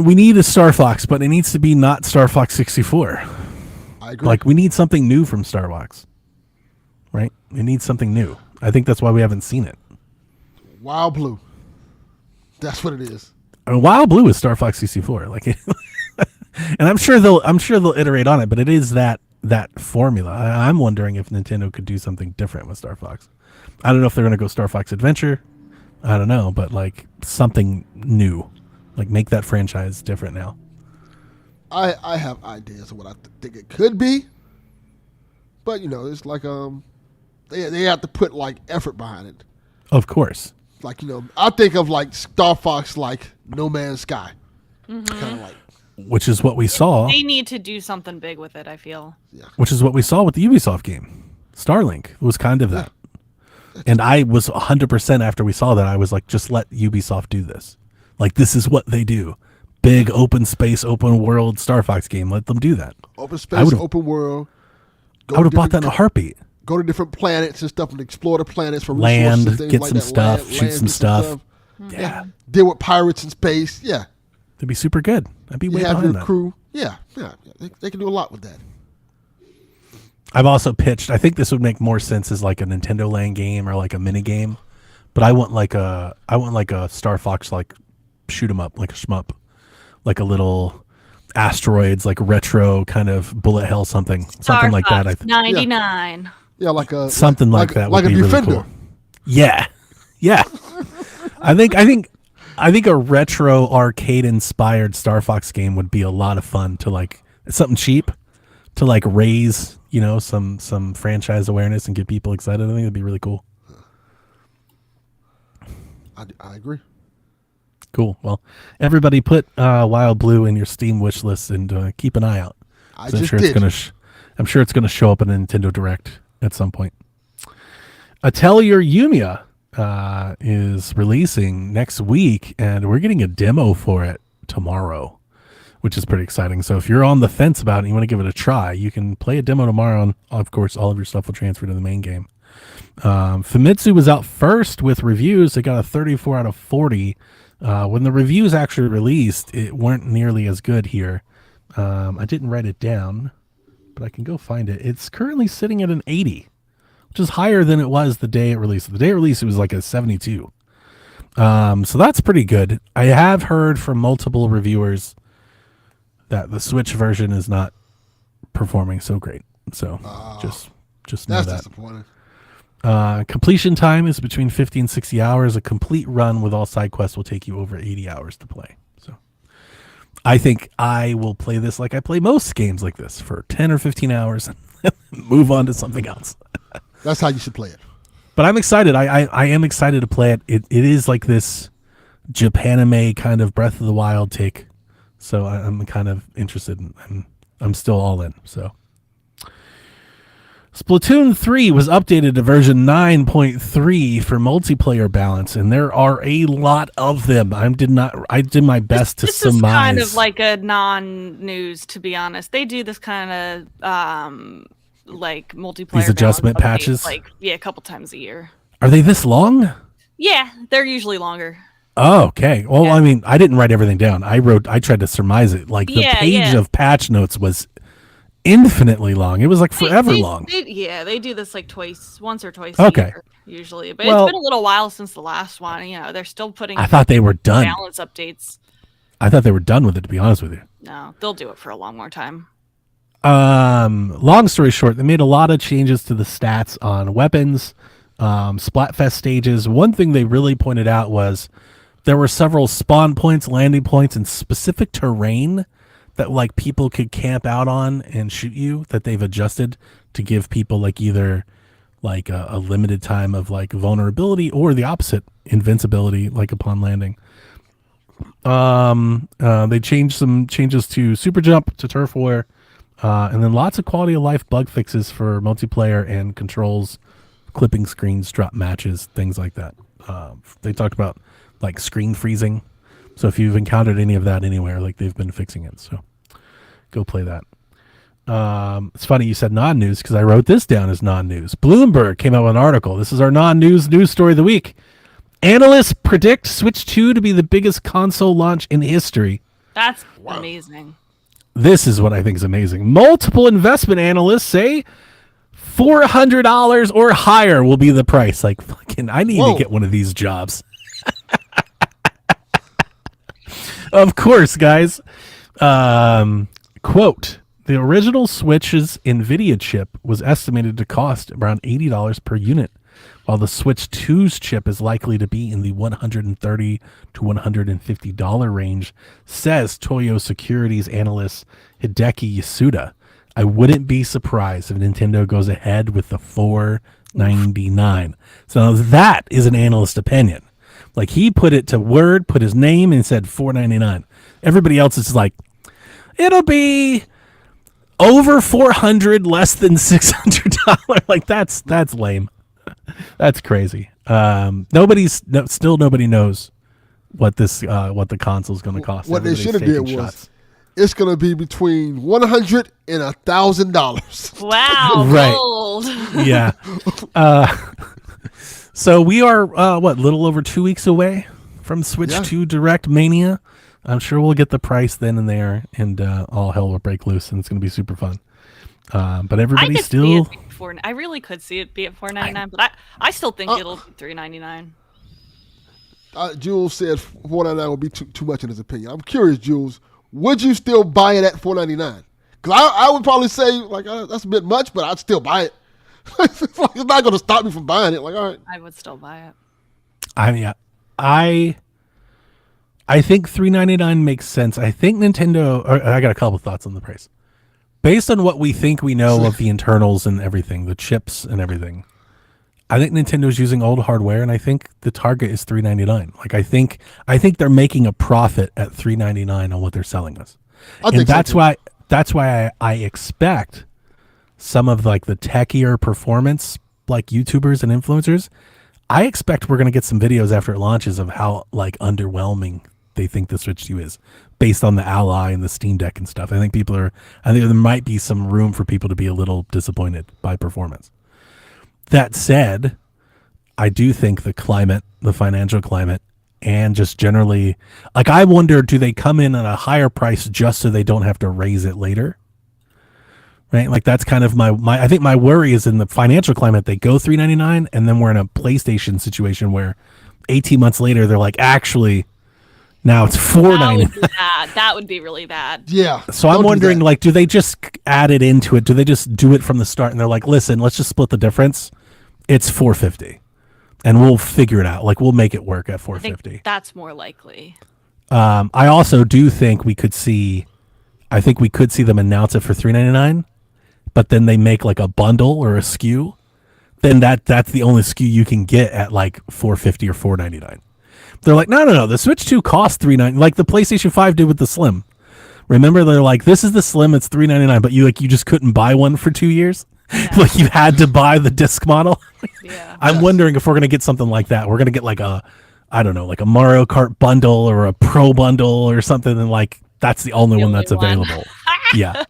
we need a Star Fox, but it needs to be not Star Fox 64. I agree. Like, we need something new from Star Fox, right? It needs something new. I think that's why we haven't seen it. Wild Blue. That's what it is. I mean, Wild Blue is Star Fox 64. Like, and I'm sure they'll iterate on it, but it is that formula. I'm wondering if Nintendo could do something different with Star Fox. I don't know if they're going to go Star Fox Adventure. I don't know, but like something new, like make that franchise different now. I have ideas of what I think it could be, but it's like they have to put like effort behind it. Of course. Like I think of like Star Fox like No Man's Sky, kind of like. Which is what we saw. They need to do something big with it, I feel. Yeah. Which is what we saw with the Ubisoft game. Starlink was kind of that. And I was 100% after we saw that, I was like, just let Ubisoft do this. Like, this is what they do. Big open space, open world Star Fox game. Let them do that. Open space, open world. I would have bought that in a heartbeat. Go to different planets and stuff and explore the planets for land, resources and things get like some that. stuff, shoot Land, some get stuff. Yeah. Deal with pirates in space. Yeah. It'd be super good. I'd be way You have behind your that. crew. Yeah. They can do a lot with that. I've also pitched, I think this would make more sense as like a Nintendo Land game or like a mini game, but I want like a Star Fox like shoot 'em up, like a shmup, like a little asteroids, like retro kind of bullet hell something like that. I 99. Yeah, like a something like that would like be a really Defender. cool. Yeah. I think a retro arcade inspired Star Fox game would be a lot of fun to like something cheap to like raise, some franchise awareness and get people excited. I think it'd be really cool. I agree. Cool. Well, everybody put Wild Blue in your Steam wish list and keep an eye out. I I'm just sure did. I'm sure it's gonna show up in a Nintendo Direct at some point. Atelier Yumiya is releasing next week, and we're getting a demo for it tomorrow, which is pretty exciting. So if you're on the fence about it and you want to give it a try, you can play a demo tomorrow, and of course, all of your stuff will transfer to the main game. Famitsu was out first with reviews. It got a 34 out of 40. When the reviews actually released, it weren't nearly as good here. I didn't write it down, but I can go find it. It's currently sitting at an 80, which is higher than it was the day it released. The day it released, it was like a 72. So that's pretty good. I have heard from multiple reviewers that the Switch version is not performing so great. So just know That's that. disappointing. Completion time is between 50 and 60 hours. A complete run with all side quests will take you over 80 hours to play. So I think I will play this like I play most games like this for 10 or 15 hours and move on to something else. That's how you should play it. But I'm excited. I am excited to play it. It is like this Japanime kind of Breath of the Wild take. So I'm kind of interested in, I'm still all in. So Splatoon 3 was updated to version 9.3 for multiplayer balance, and there are a lot of them. I did my best to this surmise. This is kind of like a non-news, to be honest. They do this kind of like multiplayer These adjustment balance updates, patches? like a couple times a year. Are they this long? Yeah, they're usually longer. Oh, okay. Well, Yeah. I mean, I didn't write everything down. I tried to surmise it. Like the page of patch notes was infinitely long. It was like forever long. They do this like once or twice Okay. a year, usually. But Well- it's been a little while since the last one. They're still putting I thought they were done. balance updates. I thought they were done with it, to be honest with you. No, they'll do it for a long more time. Long story short, they made a lot of changes to the stats on weapons, Splatfest stages. One thing they really pointed out was there were several spawn points, landing points, and specific terrain that like people could camp out on and shoot you that they've adjusted to give people like either like a limited time of like vulnerability or the opposite, invincibility, like upon landing. They changed some changes to super jump, to turf war, and then lots of quality of life bug fixes for multiplayer and controls, clipping screens, drop matches, things like that. They talked about like screen freezing. So if you've encountered any of that anywhere, like they've been fixing it. So go play that. It's funny you said non-news because I wrote this down as non-news. Bloomberg came out with an article. This is our non-news news story of the week. Analysts predict Switch 2 to be the biggest console launch in history. That's amazing. This is what I think is amazing. Multiple investment analysts say $400 or higher will be the price. Like, fucking, I need Whoa. to get one of these jobs. Of course, guys. Quote, the original Switch's NVIDIA chip was estimated to cost around $80 per unit, while the Switch 2's chip is likely to be in the $130 to $150 range, says Toyo Securities analyst Hideki Yasuda. I wouldn't be surprised if Nintendo goes ahead with the $499. So that is an analyst opinion. Like, he put it to word, put his name, and said $499. Everybody else is like, it'll be over $400, less than $600. Like, that's lame. That's crazy. Nobody knows what the console's going to cost. What they Everybody's should have did taking was shots. it's going to be between $100 and $1,000. Wow, Right. bold. Yeah. So we are little over 2 weeks away from Switch Yeah. 2 Direct Mania. I'm sure we'll get the price then and there, and all hell will break loose, and it's going to be super fun. But I everybody could still. see it be I really could see it be at $499, but I still think it'll be $399. Jules said $499 would be too much in his opinion. I'm curious, Jules, would you still buy it at $499? Because I would probably say, like, that's a bit much, but I'd still buy it. It's not going to stop me from buying it. Like, all right. I would still buy it. I think $399 makes sense. I think Nintendo. I got a couple thoughts on the price. Based on what we think we know of the internals and everything, the chips and everything, I think Nintendo's using old hardware, and I think the target is $399. Like, I think they're making a profit at $399 on what they're selling us, and that's why I expect some of like the techier performance, like YouTubers and influencers. I expect we're gonna get some videos after it launches of how like underwhelming they think the Switch 2 is, based on the Ally and the Steam Deck and stuff. I think there might be some room for people to be a little disappointed by performance. That said, I do think the climate, the financial climate, and just generally, like, I wonder, do they come in at a higher price just so they don't have to raise it later? Right? Like, that's kind of I think my worry is in the financial climate, they go $399, and then we're in a PlayStation situation where 18 months later, they're like, actually, now it's $499. That would be really bad. Yeah. So I'm don't do wondering, that. like, do they just add it into it? Do they just do it from the start? And they're like, listen, let's just split the difference. It's $450, and we'll figure it out. Like, we'll make it work at I think $450. that's more likely. I also do think we could see them announce it for $399, but then they make like a bundle or a SKU. Then that's the only SKU you can get at like $450 or $499. They're like, no. The Switch 2 costs $399, like the PlayStation 5 did with the Slim. Remember, they're like, this is the Slim, it's $399, but you just couldn't buy one for 2 years. Yeah. Like, you had to buy the disc model. Yeah. I'm wondering if we're gonna get something like that. We're gonna get like a Mario Kart bundle or a Pro bundle or something, and like that's the only one only that's one. available. Yeah,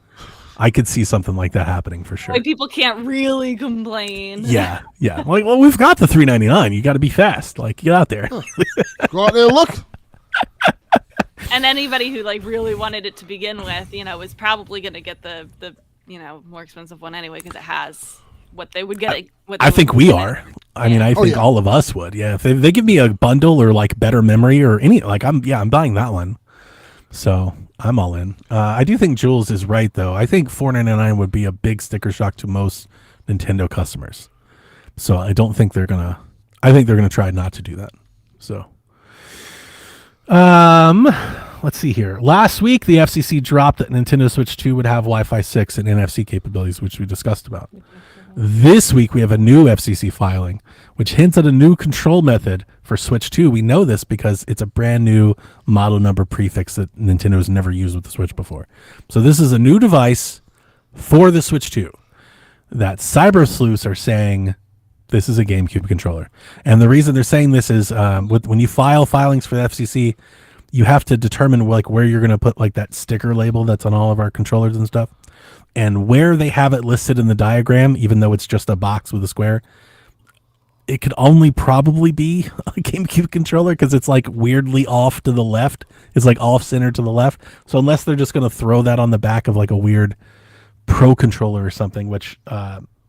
I could see something like that happening for sure. Like, people can't really complain. Yeah. Like, well, we've got the $399. You got to be fast. Like, get out there. Go out there and look. And anybody who like really wanted it to begin with, was probably going to get the more expensive one anyway, because it has what they would get. I think we are. I mean, I think yeah. all of us would. Yeah, if they give me a bundle or like better memory or any, like, I'm buying that one. So I'm all in. I do think Jules is right, though. I think $499 would be a big sticker shock to most Nintendo customers. So I don't think they're gonna. I think they're gonna try not to do that. So, let's see here. Last week, the FCC dropped that Nintendo Switch 2 would have Wi-Fi 6 and NFC capabilities, which we discussed about. This week, we have a new FCC filing, which hints at a new control method for Switch 2. We know this because it's a brand new model number prefix that Nintendo has never used with the Switch before. So this is a new device for the Switch 2 that Cyber Sleuths are saying this is a GameCube controller. And the reason they're saying this is when you file filings for the FCC, you have to determine like where you're going to put like that sticker label that's on all of our controllers and stuff. And where they have it listed in the diagram, even though it's just a box with a square, it could only probably be a GameCube controller because it's like weirdly off to the left. It's like off center to the left. So unless they're just going to throw that on the back of like a weird Pro controller or something, which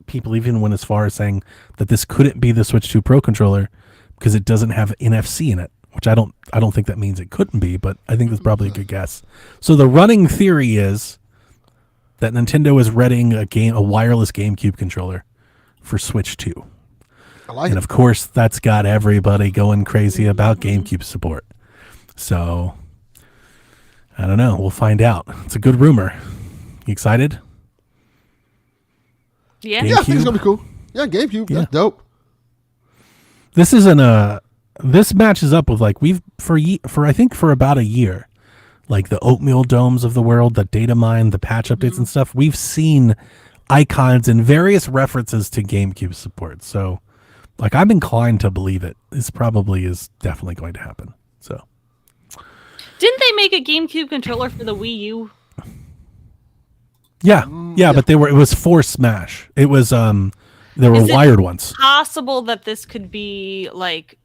people even went as far as saying that this couldn't be the Switch 2 Pro controller because it doesn't have NFC in it, which I don't think that means it couldn't be, but I think that's probably a good guess. So the running theory is that Nintendo is readying a wireless GameCube controller for Switch 2. I like And it. of course, that's got everybody going crazy about GameCube support. So, I don't know. We'll find out. It's a good rumor. You excited? Yeah. Yeah, I think it's GameCube? gonna be cool. Yeah, GameCube. Yeah. That's dope. This isn't a. This matches up with like for I think for about a year, like the Oatmeal Domes of the world, the data mine, the patch updates and stuff. We've seen icons and various references to GameCube support. So, like, I'm inclined to believe it. This probably is definitely going to happen. So. Didn't they make a GameCube controller for the Wii U? Yeah, but it was for Smash. It was there were Is it wired ones. Possible that this could be like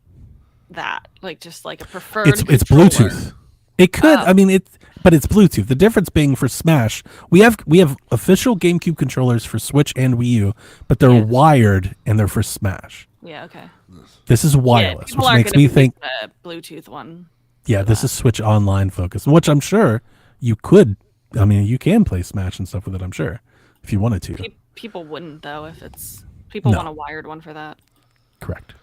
that, like just like a preferred. It's controller. Bluetooth. It could. Oh. I mean but it's Bluetooth. The difference being for Smash, we have official GameCube controllers for Switch and Wii U, but they're wired and they're for Smash. Yeah. Okay. This is Yeah, wireless, people which aren't makes gonna me pick think the Bluetooth one. this is Switch Online focused, which I'm sure you could. I mean, you can play Smash and stuff with it. I'm sure if you wanted to. People wouldn't though if it's people No. want a wired one for that. Correct.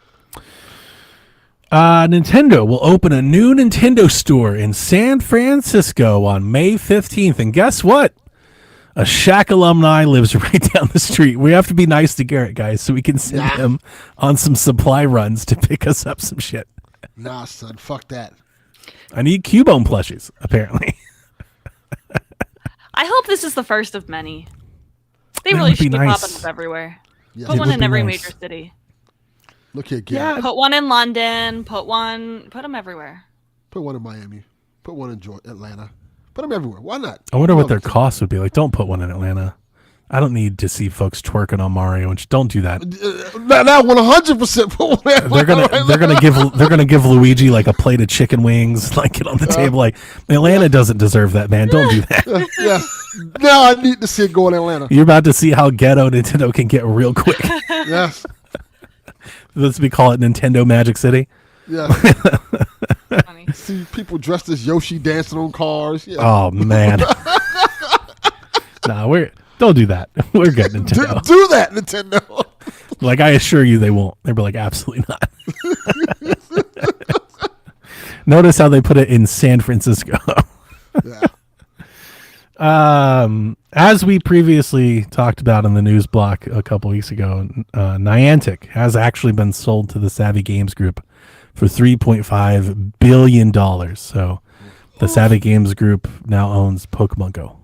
Nintendo will open a new Nintendo store in San Francisco on May 15th. And guess what? A Shaq alumni lives right down the street. We have to be nice to Garrett, guys, so we can send him on some supply runs to pick us up some shit. Nah, son, fuck that. I need Cubone plushies, apparently. I hope this is the first of many. They That really would be should be nice. popping up everywhere. Yeah. Put It one would in be every nice. major city. Look here, Garrett. Put one in London. Put them everywhere. Put one in Miami. Put one in Atlanta. Put them everywhere. Why not? I wonder what Love their it. costs would be. Like, don't put one in Atlanta. I don't need to see folks twerking on Mario, and don't do that. Now 100% put one in Atlanta. They're gonna give Luigi like a plate of chicken wings, like it on the table. Like, Atlanta doesn't deserve that, man. Don't do that. Yeah. Now I need to see it go in Atlanta. You're about to see how ghetto Nintendo can get real quick. Yes. Let's call it Nintendo Magic City. Yeah. Funny. See people dressed as Yoshi dancing on cars. Yeah. Oh man. Nah, don't do that. We're good, Nintendo. Do that, Nintendo. Like, I assure you they won't. They'll be like, absolutely not. Notice how they put it in San Francisco. Yeah. As we previously talked about in the news block a couple weeks ago, Niantic has actually been sold to the Savvy Games Group for $3.5 billion. So the Savvy Games Group now owns Pokemon Go.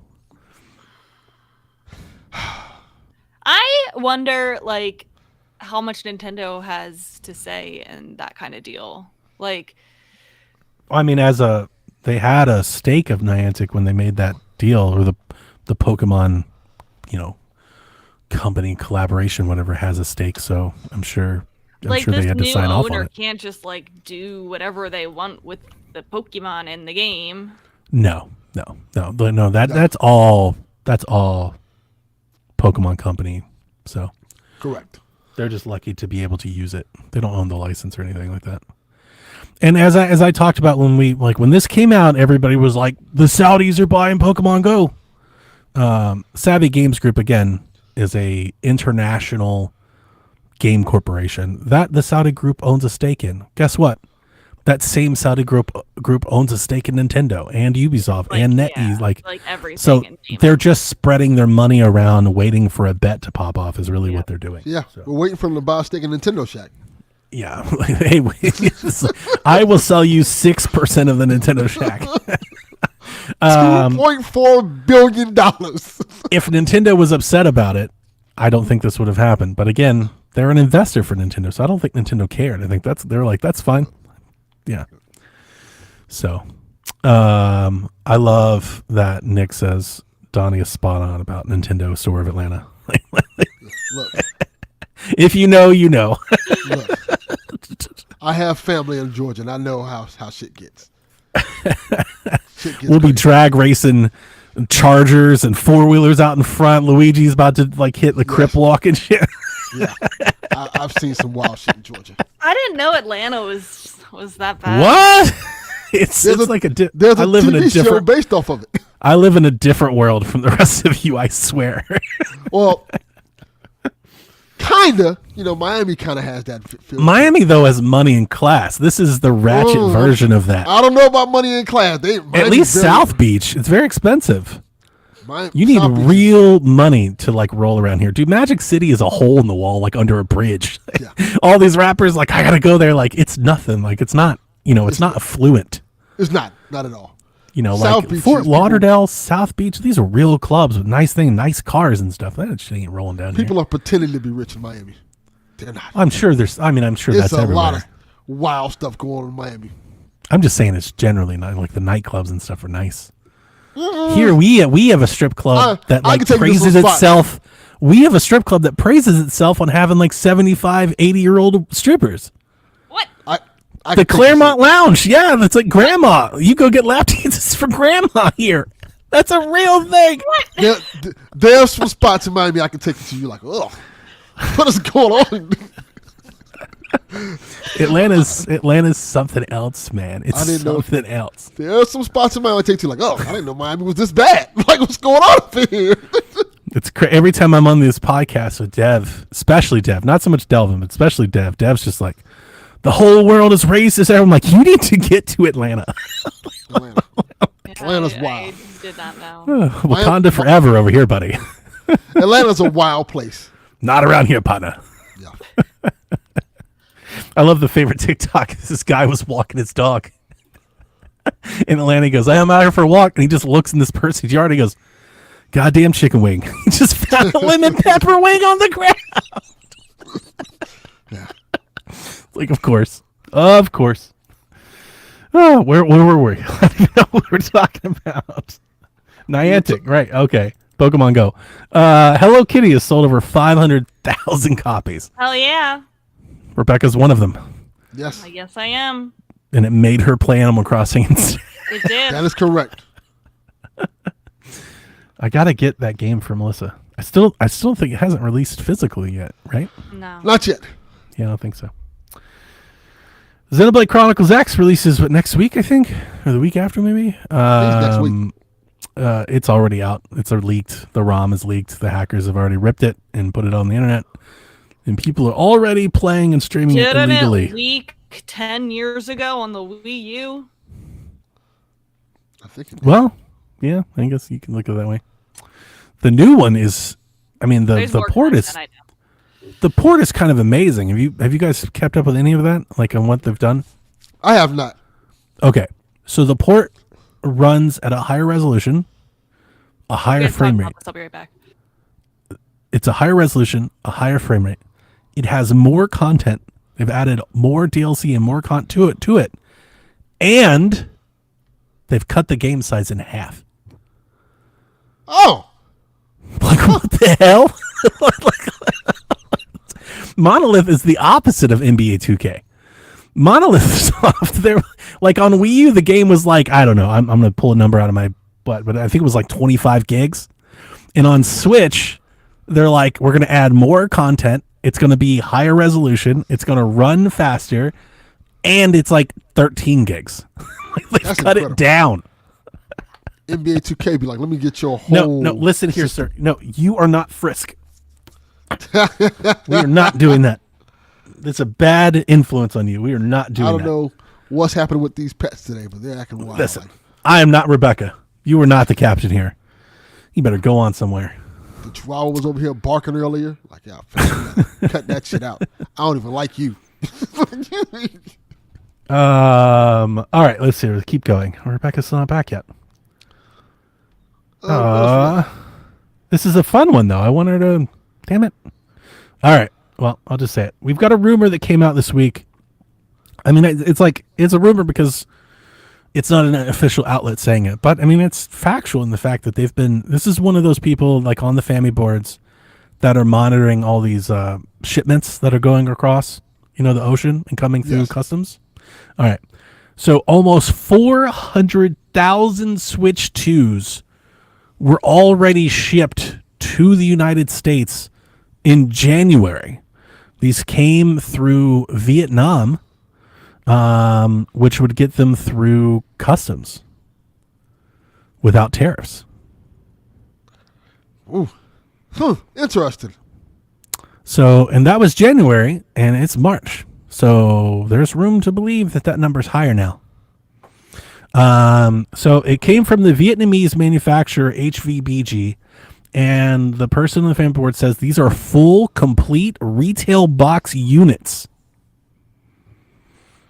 I wonder, like, how much Nintendo has to say in that kind of deal. Like, I mean, they had a stake of Niantic when they made that deal, or the Pokemon, company collaboration, whatever, has a stake. So I'm sure this they had to new sign off on owner it. can't just like do whatever they want with the Pokemon in the game. No. That's all Pokemon Company. So Correct. they're just lucky to be able to use it. They don't own the license or anything like that. And as I talked about when this came out, everybody was like, the Saudis are buying Pokemon Go. Savvy Games Group, again, is a international game corporation that the Saudi group owns a stake in. Guess what? That same Saudi group owns a stake in Nintendo and Ubisoft and NetEase. Like everything. So in gaming. they're just spreading their money around, waiting for a bet to pop off. Is really what they're doing. Yeah. So, We're waiting for them to buy a stake in Nintendo Shack. yeah. Hey, I will sell you 6% of the Nintendo Shack. $2.4 billion. If Nintendo was upset about it, I don't think this would have happened. But again, they're an investor for Nintendo, so I don't think Nintendo cared. I think they're like, that's fine. Yeah. So, I love that Nick says Donnie is spot on about Nintendo Store of Atlanta. Look, If you know, you know. look. I have family in Georgia, and I know how shit gets. Shit gets We'll be crazy. drag racing Chargers and 4-wheelers out in front. Luigi's about to like hit the crip walk and shit. Yeah, I've seen some wild shit in Georgia. I didn't know Atlanta was that bad. What? It's like a There's a I live in a TV show different based off of it. I live in a different world from the rest of you, I swear. Well, kinda. You know, Miami kind of has that feel. Miami though has money and class. This is the ratchet Oh, version of that. I don't know about money in class. At least South Beach, it's very expensive. Miami, You need South Beach- real money to like roll around here. Dude, Magic City is a hole in the wall, like under a bridge. Yeah. All these rappers, like, I gotta go there. Like, it's nothing. Like, it's not, it's not affluent. It's not at all. Like South Beach Fort is Lauderdale, South Beach, these are real clubs with nice cars and stuff. That shit ain't rolling down People here. are pretending to be rich in Miami. They're not. I'm sure I'm sure There's that's a everywhere. lot of wild stuff going on in Miami. I'm just saying it's generally not like the nightclubs and stuff are nice. Here we have a strip club that I like can take you to praises some spot. itself. We have a strip club that praises itself on having like 75, 80-year-old strippers. What? I The can take you Claremont Lounge. Yeah, that's like grandma. You go get lap dances for grandma here. That's a real thing. there's some spots in Miami I can take you to. You're like, oh, what is going on? Atlanta's something else, man. It's I didn't know- something else. There's some spots in Miami I take you like, oh, I didn't know Miami was this bad. Like, what's going on up here? It's every time I'm on this podcast with Dev, especially Dev, not so much Delvin, but especially Dev. Dev's just like, the whole world is racist. I'm like, you need to get to Atlanta. Atlanta. Yeah, Atlanta's I wild. did not know. Wakanda forever over here, buddy. Atlanta's a wild place. Not around here, partner. Yeah. I love the favorite TikTok. This guy was walking his dog in Atlanta. He goes, I'm out here for a walk. And he just looks in this person's yard. He goes, goddamn chicken wing. He just found a lemon pepper wing on the ground. Yeah. Like, of course. Of course. Oh, where were we? I don't even know what we're talking about. Niantic, right. Okay. Pokemon Go. Hello Kitty has sold over 500,000 copies. Hell yeah. Rebecca's one of them. Yes, Yes, I am. And it made her play Animal Crossing instead. It did. that is correct. I gotta get that game for Melissa. I still think it hasn't released physically yet, right? No. Not yet. Yeah, I don't think so. Xenoblade Chronicles X releases next week, I think, or the week after, maybe. next week. It's already out. It's leaked. The ROM is leaked. The hackers have already ripped it and put it on the internet, and people are already playing and streaming it Didn't illegally. it leak 10 years ago on the Wii U? I think it Well, yeah, I guess you can look at it that way. The new one is, I mean, There's the more port is content, I know. the port is kind of amazing. Have you guys kept up with any of that, like on what they've done? I have not. Okay, so the port runs at a higher resolution, a higher We're gonna frame talk rate. about this, I'll be right back. It's a higher resolution, a higher frame rate. It has more content. They've added more DLC and more content to it, and they've cut the game size in half. Oh, Like, what the hell? Monolith is the opposite of NBA 2K. Monolith Soft, they're like on Wii U, the game was like, I don't know, I'm going to pull a number out of my butt, but I think it was like 25 gigs. And on Switch, they're like, we're going to add more content. It's going to be higher resolution. It's going to run faster. And it's like 13 gigs. Like, they've That's cut incredible. it down. NBA 2K be like, let me get your whole. No, listen here, sir. No, you are not Frisk. We are not doing that. That's a bad influence on you. We are not doing I that. don't know what's happening with these pets today, but they're acting wild. Listen, Like, I am not Rebecca. You are not the captain here. You better go on somewhere. the Chihuahua was over here barking earlier. Like, yeah, cut that shit out. I don't even like you. All right, let's see. Let's keep going. Rebecca's still not back yet. This is a fun one, though. I want her to. Damn it. All right. Well, I'll just say it. We've got a rumor that came out this week. I mean, it's a rumor because it's not an official outlet saying it, but I mean, it's factual in the fact that this is one of those people like on the FAMI boards that are monitoring all these shipments that are going across, You know, the ocean and coming through Yes. customs. All right. So almost 400,000 Switch 2s were already shipped to the United States in January. These came through Vietnam, which would get them through customs without tariffs. Ooh. Interesting. So, and that was January, and it's March. So there's room to believe that that number's higher now. So it came from the Vietnamese manufacturer HVBG, and the person on the fan board says these are full, complete retail box units.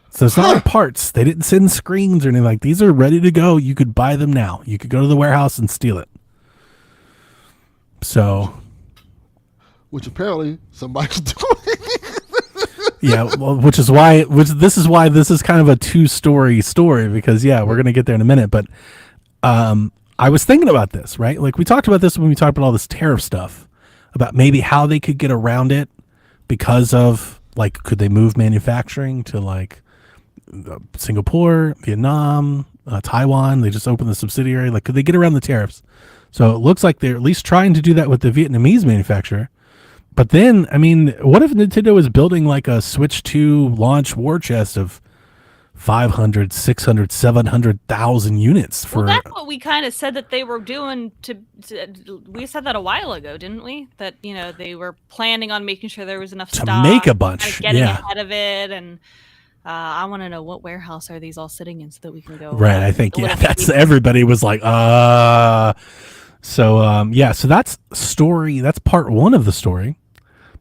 So it's not like parts. They didn't send screens or anything like. These are ready to go. You could buy them now. You could go to the warehouse and steal it. So, Which apparently somebody's doing. yeah, well, this is why this is kind of a two-story story, because yeah, we're gonna get there in a minute. But I was thinking about this, right? Like we talked about this when we talked about all this tariff stuff, about maybe how they could get around it because of like, could they move manufacturing to like Singapore, Vietnam, Taiwan? They just opened the subsidiary. Like, could they get around the tariffs? So it looks like they're at least trying to do that with the Vietnamese manufacturer. But then, I mean, what if Nintendo is building like a Switch 2 launch war chest of 500, 600, 700,000 units for... Well, that's what we kind of said that they were doing we said that a while ago, didn't we? That, you know, they were planning on making sure there was enough To stock. make a bunch, kind of getting yeah. ahead of it. And I want to know, what warehouse are these all sitting in so that we can go... Right, I think, yeah, that's... Everybody was like, So, yeah, so that's story. That's part one of the story.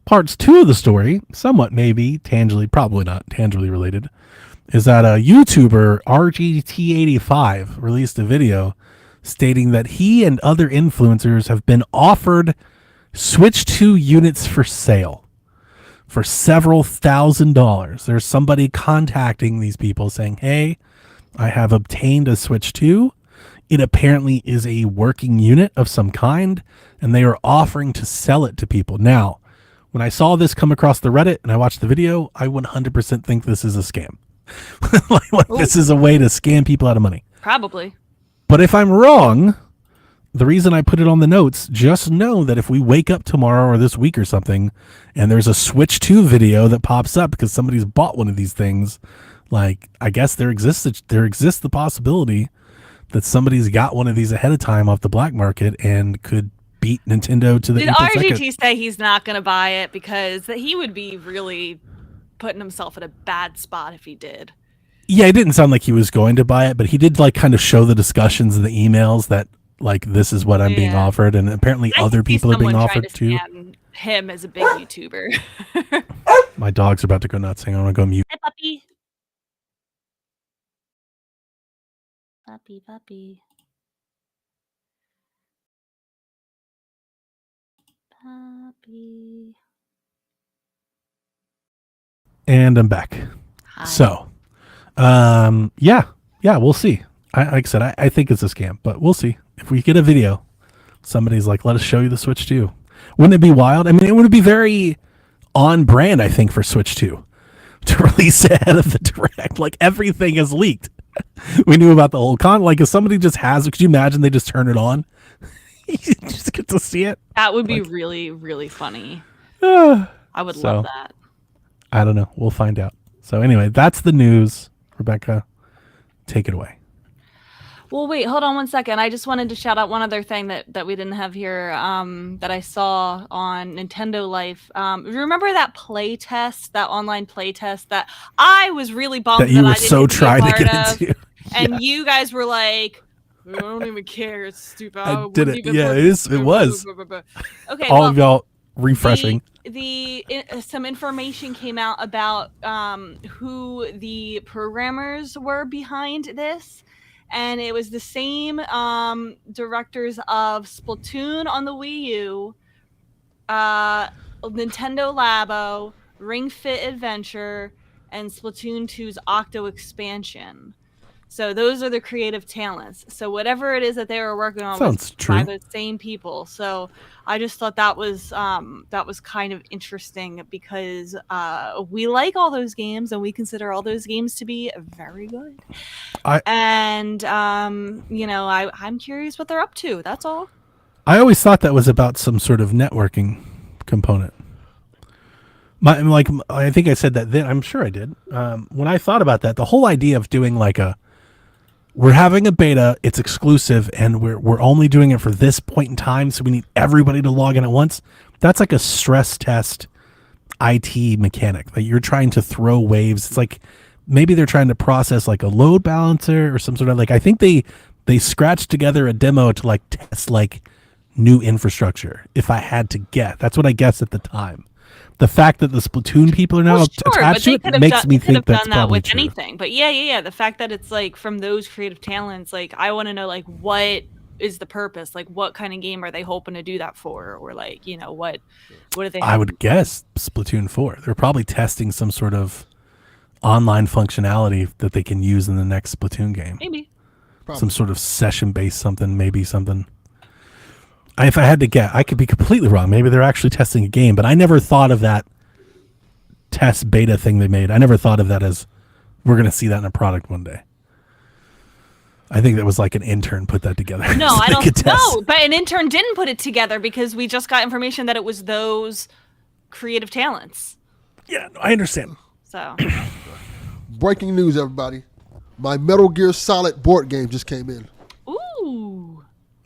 Parts two of the story, somewhat maybe tangibly, probably not tangibly related, is that a YouTuber, RGT85, released a video stating that he and other influencers have been offered Switch 2 units for sale for several $1,000s. There's somebody contacting these people saying, hey, I have obtained a Switch 2. It apparently is a working unit of some kind, and they are offering to sell it to people. Now, when I saw this come across the Reddit and I watched the video, I 100% think this is a scam. like this is a way to scam people out of money. Probably. But if I'm wrong, the reason I put it on the notes, just know that if we wake up tomorrow or this week or something, and there's a Switch 2 video that pops up because somebody's bought one of these things, like, I guess there exists the possibility that somebody's got one of these ahead of time off the black market and could beat Nintendo to the Did April RGT 2nd. say he's not going to buy it because he would be really putting himself in a bad spot if he did? Yeah, it didn't sound like he was going to buy it, but he did like kind of show the discussions in the emails that like, this is what I'm being offered, and apparently I other can see people are being someone offered trying to too. scam him as a big YouTuber. My dogs are about to go nuts. Hang on, I'm gonna go mute. Hi, puppy. Puppy. Puppy. And I'm back. Hi. So, yeah, we'll see. Like I said, I think it's a scam, but we'll see. If we get a video, somebody's like, let us show you the Switch 2. Wouldn't it be wild? I mean, it would be very on brand, I think, for Switch 2 to release ahead of the Direct. Like, everything is leaked. We knew about the whole like, if somebody just has it, could you imagine they just turn it on? You just get to see it. That would be like- really, really funny. I I would So- love that. don't know. We'll find out. So anyway, that's the news. Rebecca, take it away. Well, wait, hold on one second. I just wanted to shout out one other thing that we didn't have here that I saw on Nintendo Life. Remember that play test, that online play test that I was really bummed That you were I didn't so be a trying to part get of, into. and you guys were like, I don't even care. It's stupid. I wouldn't did it. even Yeah, look." it was. Okay, All well, of y'all refreshing. some information came out about who the programmers were behind this, and it was the same directors of Splatoon on the Wii U, Nintendo Labo, Ring Fit Adventure, and Splatoon 2's Octo expansion. So those are the creative talents. So whatever it is that they were working on Sounds was by true. those same people. So I just thought that was kind of interesting because we like all those games and we consider all those games to be very good. And I'm curious what they're up to. That's all. I always thought that was about some sort of networking component. I think I said that then. I'm sure I did. When I thought about that, the whole idea of doing we're having a beta, it's exclusive, and we're only doing it for this point in time, so we need everybody to log in at once. That's like a stress test IT mechanic. Like you're trying to throw waves. It's like maybe they're trying to process like a load balancer or some sort of I think they scratched together a demo to test new infrastructure. If I had to guess, that's what I guessed at the time. The fact that the Splatoon people are now attached to it makes me think that's done that probably with true. anything. But yeah. The fact that it's from those creative talents, I want to know what is the purpose? What kind of game are they hoping to do that for? Or what do they? I would guess Splatoon 4. They're probably testing some sort of online functionality that they can use in the next Splatoon game. Maybe some sort of session-based something, maybe something. If I had to guess, I could be completely wrong. Maybe they're actually testing a game, but I never thought of that test beta thing they made. I never thought of that as we're going to see that in a product one day. I think that was an intern put that together. No, so I don't know. test. But an intern didn't put it together because we just got information that it was those creative talents. Yeah, no, I understand. So, Breaking news, everybody. My Metal Gear Solid board game just came in. ooh.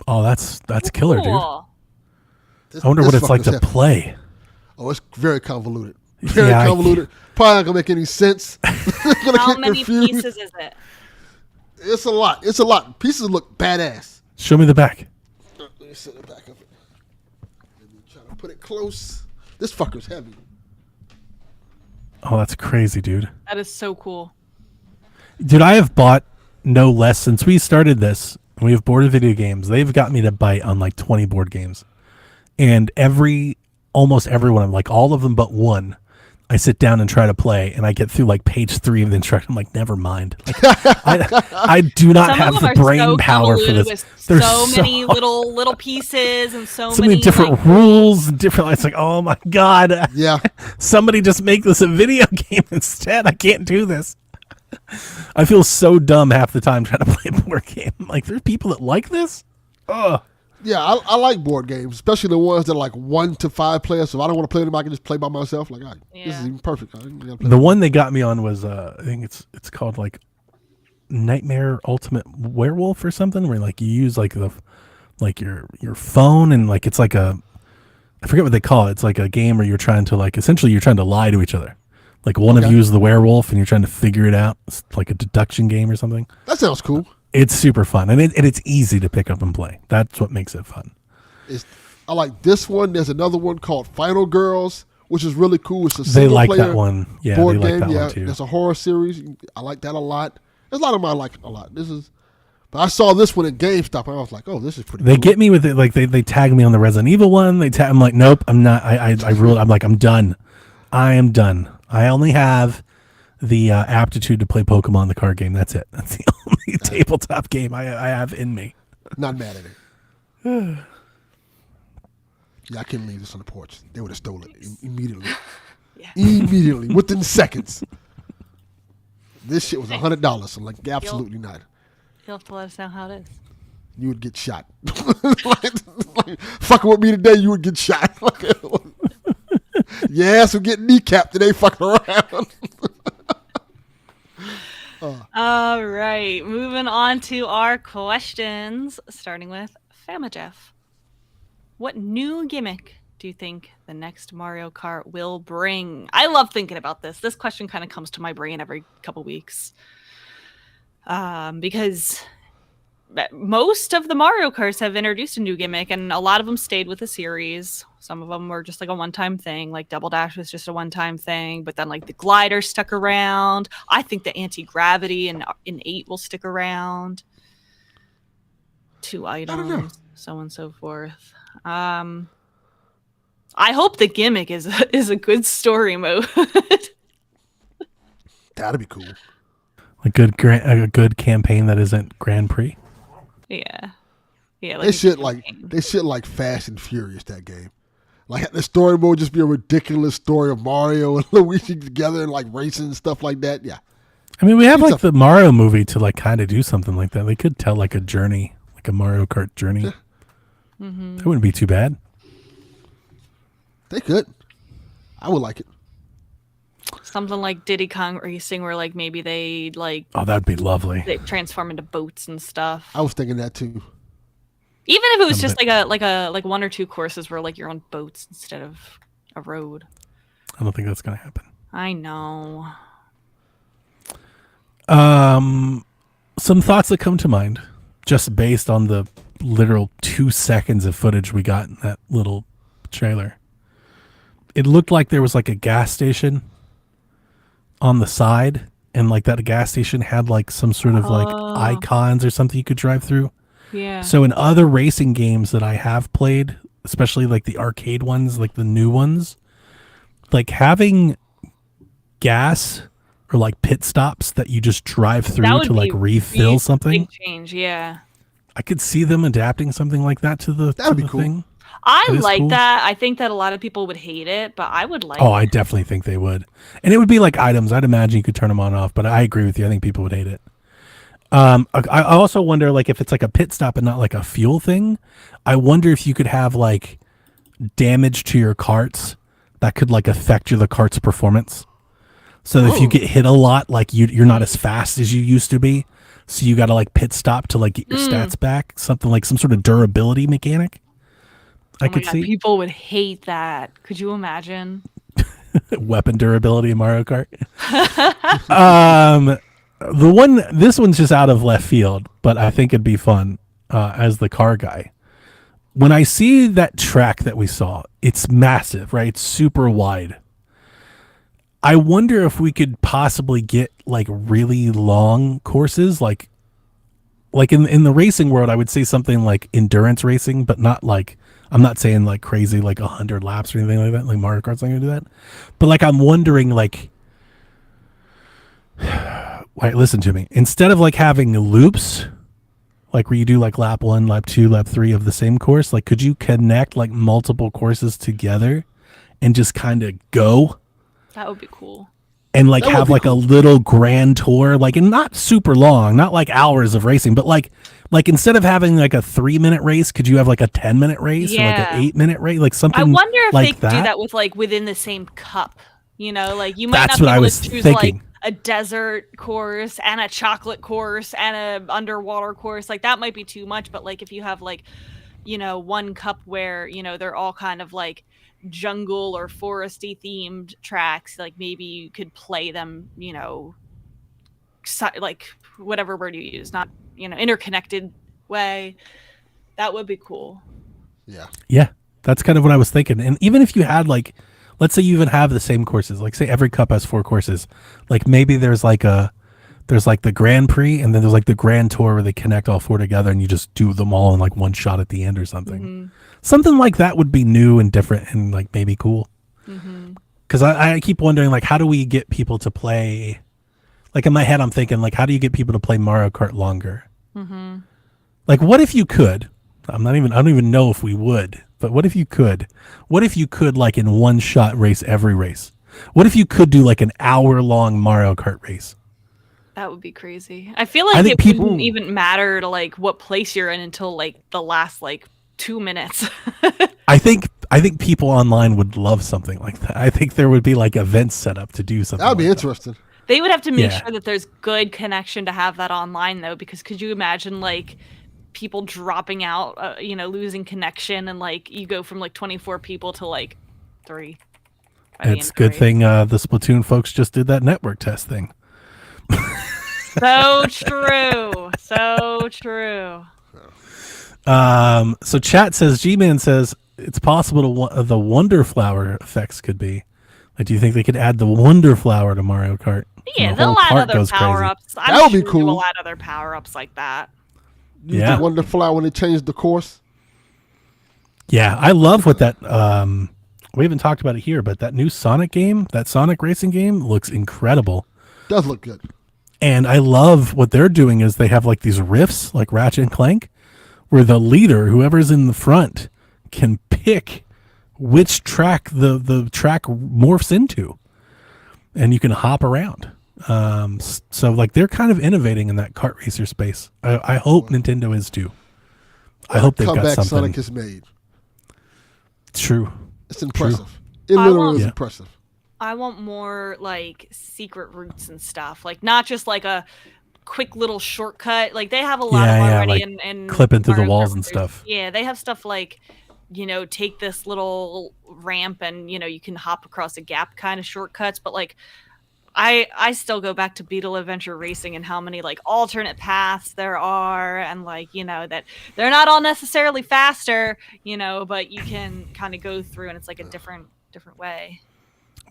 Oh, that's killer, dude. Cool. I wonder what it's like fucker's to heavy. play. Oh, it's very convoluted. Very Yeah, convoluted. Probably not gonna make any sense. Gonna How get many confused. pieces is it? It's a lot. It's a lot. Pieces look badass. Show me the back. Let me set the back of it. Let me try to put it close. This fucker's heavy. Oh, that's crazy, dude. That is so cool. Dude, I have bought no less since we started this. We have boarded video games. They've got me to bite on 20 board games. And almost every one of them, all of them but one, I sit down and try to play, and I get through page 3 of the instruction. I'm like, never mind. I do not Some have of the them are brain so power for convoluted this. with There's so many little pieces and so many different rules and different. It's oh my god. Yeah. Somebody just make this a video game instead. I can't do this. I feel so dumb half the time trying to play a board game. There's people that like this? Ugh. Yeah, I like board games, especially the ones that are 1 to 5 players. So if I don't want to play them, I can just play by myself. This Yeah. is even perfect. I ain't gotta play The one they got me on was I think it's called Nightmare Ultimate Werewolf or something, where you use your phone and it's I forget what they call it. It's a game where you're trying to essentially you're trying to lie to each other. One of you is the werewolf and you're trying to figure it out. It's like a deduction game or something. That sounds cool. It's super fun and it's easy to pick up and play. That's what makes it fun. I like this one. There's another one called Final Girls, which is really cool. It's a They single like player that one. Yeah, board they like game. that Yeah, one too. it's a horror series. I like that a lot. There's a lot of them I like a lot. But I saw this one at GameStop and I was like, oh, this is pretty They cool. get me with it. They tag me on the Resident Evil one. I'm like, nope, I'm not. I'm done. I am done. I only have the aptitude to play Pokemon, the card game. That's it. That's the only tabletop game I have in me. Not mad at it. Yeah, I couldn't leave this on the porch. They would have stolen it immediately. Yeah. Immediately, within seconds. This shit was $100. So I'm like, absolutely not. You'll have to let us know how it is. You would get shot. Fucking with me today, you would get shot. Your ass would get kneecapped today fucking around. All right, moving on to our questions, starting with Famajeff. What new gimmick do you think the next Mario Kart will bring? I love thinking about this. This question kind of comes to my brain every couple weeks. Because most of the Mario Karts have introduced a new gimmick, and a lot of them stayed with the series. Some of them were just a one-time thing, like Double Dash was just a one-time thing, but then the glider stuck around. I think the anti-gravity in 8 will stick around. 2 items, so on and so forth. I hope the gimmick is a good story mode. That'd be cool. A good campaign that isn't Grand Prix. Yeah. Yeah. They should like Fast and Furious that game. Like the story mode just be a ridiculous story of Mario and Luigi together and like racing and stuff like that. Yeah. I mean, we have like the Mario movie to like kind of do something like that. They could tell like a journey, like a Mario Kart journey. Yeah. Mm-hmm. That wouldn't be too bad. They could. I would like it. Something like Diddy Kong Racing, where like maybe they like Oh, that'd be lovely. they transform into boats and stuff. I was thinking that too. Even if it was Some just like one or two courses where like you're on boats instead of a road. I don't think that's gonna happen. I know. Some thoughts that come to mind, just based on the literal 2 seconds of footage we got in that little trailer. It looked like there was like a gas station on the side, and like that gas station had like some sort of like icons or something you could drive through. Yeah. So in other racing games that I have played, especially like the arcade ones, like the new ones, like having gas or like pit stops that you just drive through to like refill something. Big change, yeah. I could see them adapting something like that to the, That'd to be the cool. thing. I That is like cool. that. I think that a lot of people would hate it, but I would like Oh, it. I definitely think they would. And it would be like items. I'd imagine you could turn them on and off, but I agree with you. I think people would hate it. I also wonder, like, if it's like a pit stop and not like a fuel thing, I wonder if you could have like damage to your carts that could like affect the cart's performance. So if you get hit a lot, like you're not as fast as you used to be. So you got to like pit stop to like get your stats back. Something like some sort of durability mechanic. I Oh my could God, see people would hate that. Could you imagine? weapon durability in Mario Kart. This one's just out of left field, but I think it'd be fun as the car guy. When I see that track that we saw, it's massive, right? It's super wide. I wonder if we could possibly get like really long courses, like in the racing world, I would say something like endurance racing, but not like, I'm not saying like crazy, like 100 laps or anything like that. Like Mario Kart's not gonna do that. But like, I'm wondering like, wait, listen to me. Instead of like having loops, like where you do like lap 1, lap 2, lap 3 of the same course, like could you connect like multiple courses together and just kind of go That would be cool. and like That would have be like a little grand tour, like, and not super long, not like hours of racing, but like instead of having like a 3-minute race, could you have like a 10-minute race or like Yeah. an 8-minute race, like something? I wonder if like they could do that with like within the same cup. You know, like you might That's not what be I able was to choose thinking. like a desert course and a chocolate course and a underwater course. Like that might be too much, but like if you have like, you know, one cup where, you know, they're all kind of like jungle or foresty themed tracks, like maybe you could play them, you know, like whatever word you use, not, you know, interconnected way. That would be cool. Yeah. Yeah, that's kind of what I was thinking. And even if you had like, let's say you even have the same courses, like say every cup has 4 courses, like maybe there's like the Grand Prix and then there's like the Grand Tour where they connect all 4 together and you just do them all in like one shot at the end or something. Mm-hmm. Something like that would be new and different and like maybe cool. Because I keep wondering, like, how do we get people to play? Like in my head, I'm thinking, like, how do you get people to play Mario Kart longer? Like, what if you could? I don't even know if we would. But what if you could? What if you could, like, in one shot race every race? What if you could do like an hour-long Mario Kart race? That would be crazy. I feel like I think it people- wouldn't even matter to like what place you're in until like the last like 2 minutes. I think people online would love something like that. I think there would be like events set up to do something. That would be like interesting. They would have to make Yeah. sure that there's good connection to have that online though, because could you imagine like people dropping out, you know, losing connection, and like you go from like 24 people to like 3. by the end It's of a the good race. thing the Splatoon folks just did that network test thing. So true. So true. So chat says, G-Man says it's possible the Wonder Flower effects could be. Like, do you think they could add the Wonder Flower to Mario Kart? Yeah, And the whole they'll add cart other goes crazy. power ups. That would be We'll cool. add other power ups like that. You Yeah. the Wonder Flower when they changed the course. Yeah, I love what that. We haven't talked about it here, but that new Sonic game, that Sonic racing game, looks incredible. Does look good. And I love what they're doing is they have like these riffs like Ratchet and Clank where the leader, whoever's in the front, can pick which track the track morphs into, and you can hop around. So like they're kind of innovating in that kart racer space. I hope Nintendo is too. I hope they've got Comeback something. Sonic has made. True. It's impressive. It literally is impressive. I want more like secret routes and stuff, like not just like a quick little shortcut. Like they have a lot of already like and clipping through the Mario walls Kart and Racers. stuff. Yeah, they have stuff like, you know, take this little ramp and, you know, you can hop across a gap kind of shortcuts. But like, I still go back to Beetle Adventure Racing and how many like alternate paths there are, and like, you know, that they're not all necessarily faster, you know, but you can kind of go through and it's like a different way.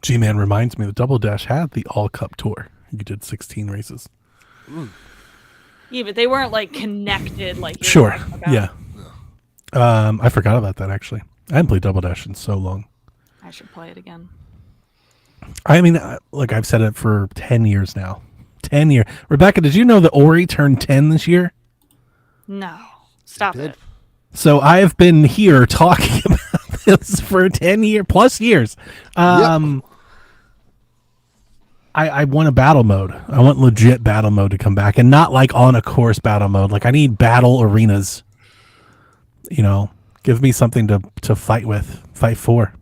G-Man reminds me that Double Dash had the All Cup Tour. You did 16 races. Yeah, but they weren't like connected like you're Sure. talking about. Yeah. I forgot about that actually. I haven't played Double Dash in so long. I should play it again. I mean, look, I've said it for 10 years now. 10 years. Rebecca, did you know that Ori turned 10 this year? No. Stop it. So I have been here talking about this for 10 plus years. I want a battle mode. I want legit battle mode to come back, and not like on a course battle mode. Like I need battle arenas. You know, give me something to fight for.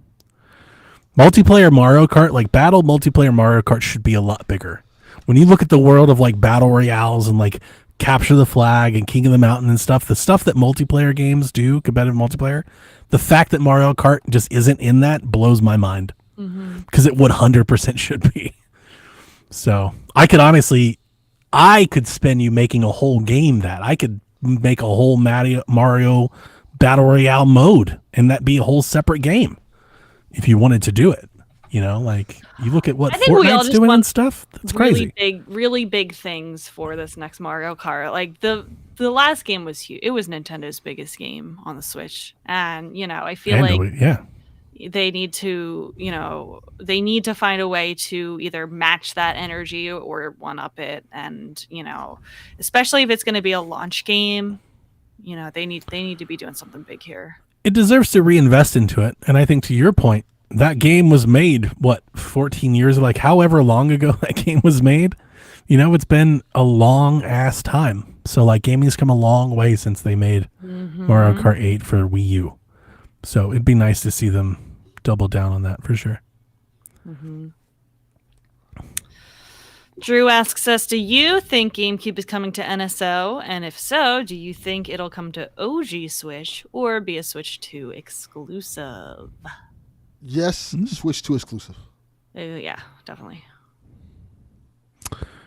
Multiplayer Mario Kart, like battle multiplayer Mario Kart should be a lot bigger. When you look at the world of like battle royales and like Capture the Flag and King of the Mountain and stuff, the stuff that multiplayer games do, competitive multiplayer, the fact that Mario Kart just isn't in that blows my mind. Because it 100% should be. So I could spend you making a whole game that. I could make a whole Mario Battle Royale mode and that be a whole separate game if you wanted to do it. You know, like you look at what Fortnite's doing and stuff. That's crazy. Really big things for this next Mario Kart. Like the last game was huge. It was Nintendo's biggest game on the Switch. And, you know, I feel they need to, you know, find a way to either match that energy or one up it. And, you know, especially if it's going to be a launch game, you know, they need to be doing something big here. It deserves to reinvest into it. And I think to your point, that game was made, 14 years, like however long ago that game was made. You know, it's been a long ass time. So like gaming's come a long way since they made Mario Kart 8 for Wii U. So it'd be nice to see them double down on that for sure. Drew asks us, do you think GameCube is coming to NSO? And if so, do you think it'll come to OG Switch or be a Switch 2 exclusive? Yes, Switch 2 exclusive. Yeah, definitely.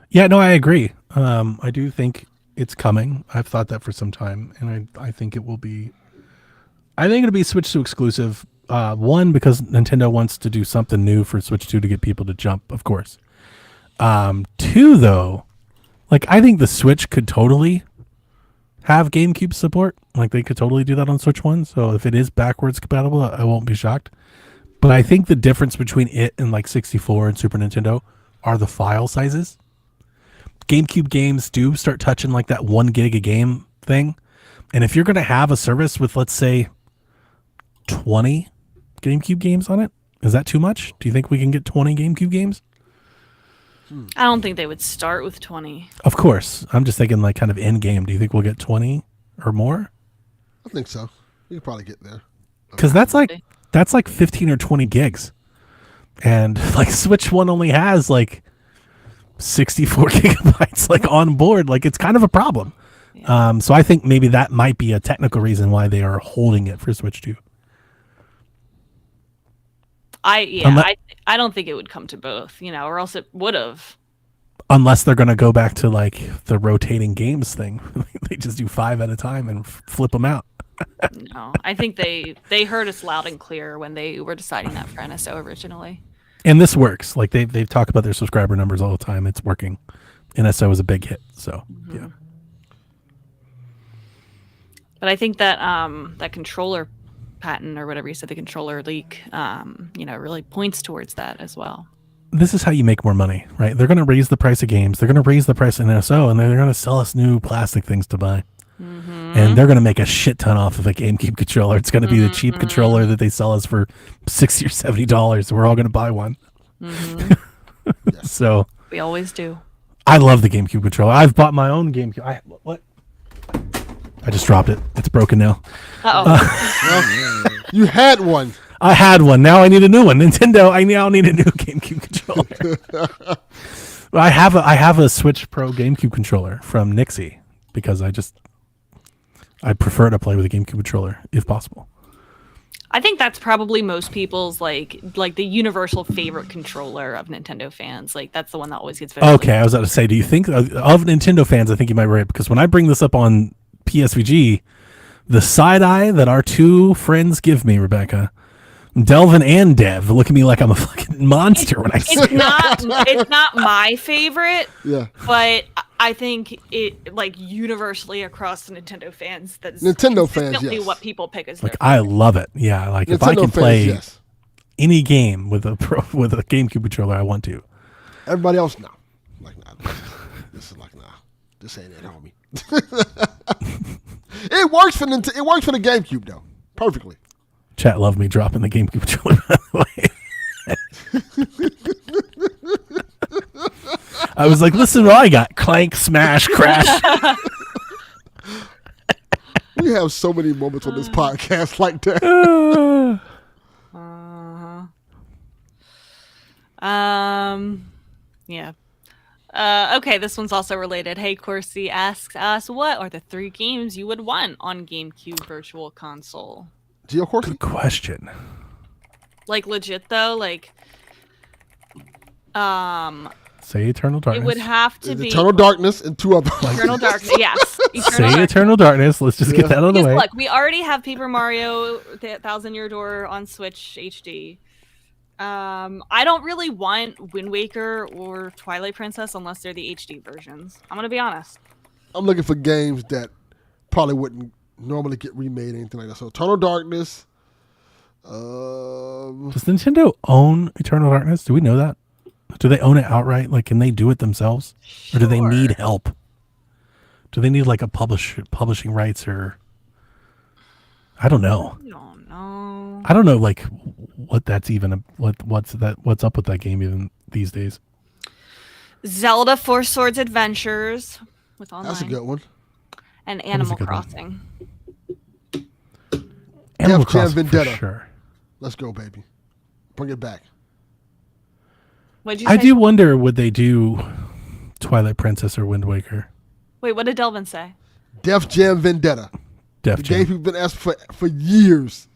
Yeah, no, I agree. I do think it's coming. I've thought that for some time, and I think it will be. I think it'll be Switch 2 exclusive. One, because Nintendo wants to do something new for Switch 2 to get people to jump, of course. Two, though, like I think the Switch could totally have GameCube support. Like they could totally do that on Switch 1. So if it is backwards compatible, I won't be shocked. But I think the difference between it and like 64 and Super Nintendo are the file sizes. GameCube games do start touching like that 1 gig a game thing. And if you're going to have a service with, let's say, 20 GameCube games on it, is that too much? Do you think we can get 20 GameCube games? I don't think they would start with 20. Of course. I'm just thinking like kind of end game. Do you think we'll get 20 or more? I think so. We could probably get there. Because that's like 15 or 20 gigs. And like Switch 1 only has like 64 gigabytes like on board. Like it's kind of a problem. Yeah. So I think maybe that might be a technical reason why they are holding it for Switch 2. I don't think it would come to both, you know, or else it would have. Unless they're going to go back to like the rotating games thing. They just do 5 at a time and flip them out. No, I think they heard us loud and clear when they were deciding that for NSO originally. And this works. Like they've talked about their subscriber numbers all the time. It's working. NSO is a big hit. So yeah. But I think that that controller patent or whatever you said, the controller leak, you know, really points towards that as well. this is how you make more money, right? They're going to raise the price of games. They're going to raise the price of NSO, and they're going to sell us new plastic things to buy. And they're going to make a shit ton off of a GameCube controller. It's going to be the cheap controller that they sell us for $60 or $70. We're all going to buy one. So We always do. I love the GameCube controller. I've bought my own GameCube. What? I just dropped it. It's broken now. Uh-oh. You had one. I had one. Now I need a new one. Nintendo, I now need a new GameCube controller. I have a Switch Pro GameCube controller from Nixie because I prefer to play with a GameCube controller if possible. I think that's probably most people's like the universal favorite controller of Nintendo fans. Like that's the one that always gets voted. Okay, I was about to say, do you think of Nintendo fans? I think you might be right because when I bring this up on PSVG, the side eye that our two friends give me, Rebecca, Delvin and Dev, look at me like I'm a fucking monster when I say It's not my favorite. Yeah. But I think it like universally across Nintendo fans that's Nintendo fans, consistently yes. what people pick as like their I love it. Yeah, like if I Nintendo can fans, play yes. any game with a GameCube controller, I want to. Everybody else, no. Like, nah. This is like, nah. This ain't it, homie. It works for It works for the GameCube though, perfectly. Chat loved me dropping the GameCube controller, by the way. I was like, listen what I got. Clank, smash, crash. We have so many moments on this podcast like that. Yeah. Okay, this one's also related. Hey, Corsi asks us, what are the 3 games you would want on GameCube Virtual Console? Geo Corsi? Good question. Like legit though, like Say Eternal Darkness. it would have to be Eternal Darkness and 2 other ones. Eternal Darkness. Yes. Say Eternal Darkness. Let's just get that out of the Because way. look, we already have Paper Mario: The Thousand Year Door on Switch HD. I don't really want Wind Waker or Twilight Princess unless they're the HD versions. I'm gonna be honest. I'm looking for games that probably wouldn't normally get remade or anything like that. So Eternal Darkness. Does Nintendo own Eternal Darkness? Do we know that? Do they own it outright? Like, can they do it themselves? Or do they need help? Do they need like a publishing rights or... I don't know. I don't know. I don't know like what that's even what's up with that game even these days. Zelda: Four Swords Adventures with online. That's a good one. And is a Animal good one? Crossing. Animal Jam Crossing Vendetta. for sure. Let's go, baby. Bring it back. What'd you say? I do wonder would they do Twilight Princess or Wind Waker? Wait, what did Delvin say? Def Jam Vendetta. Def The Jam. game we've been asking for years.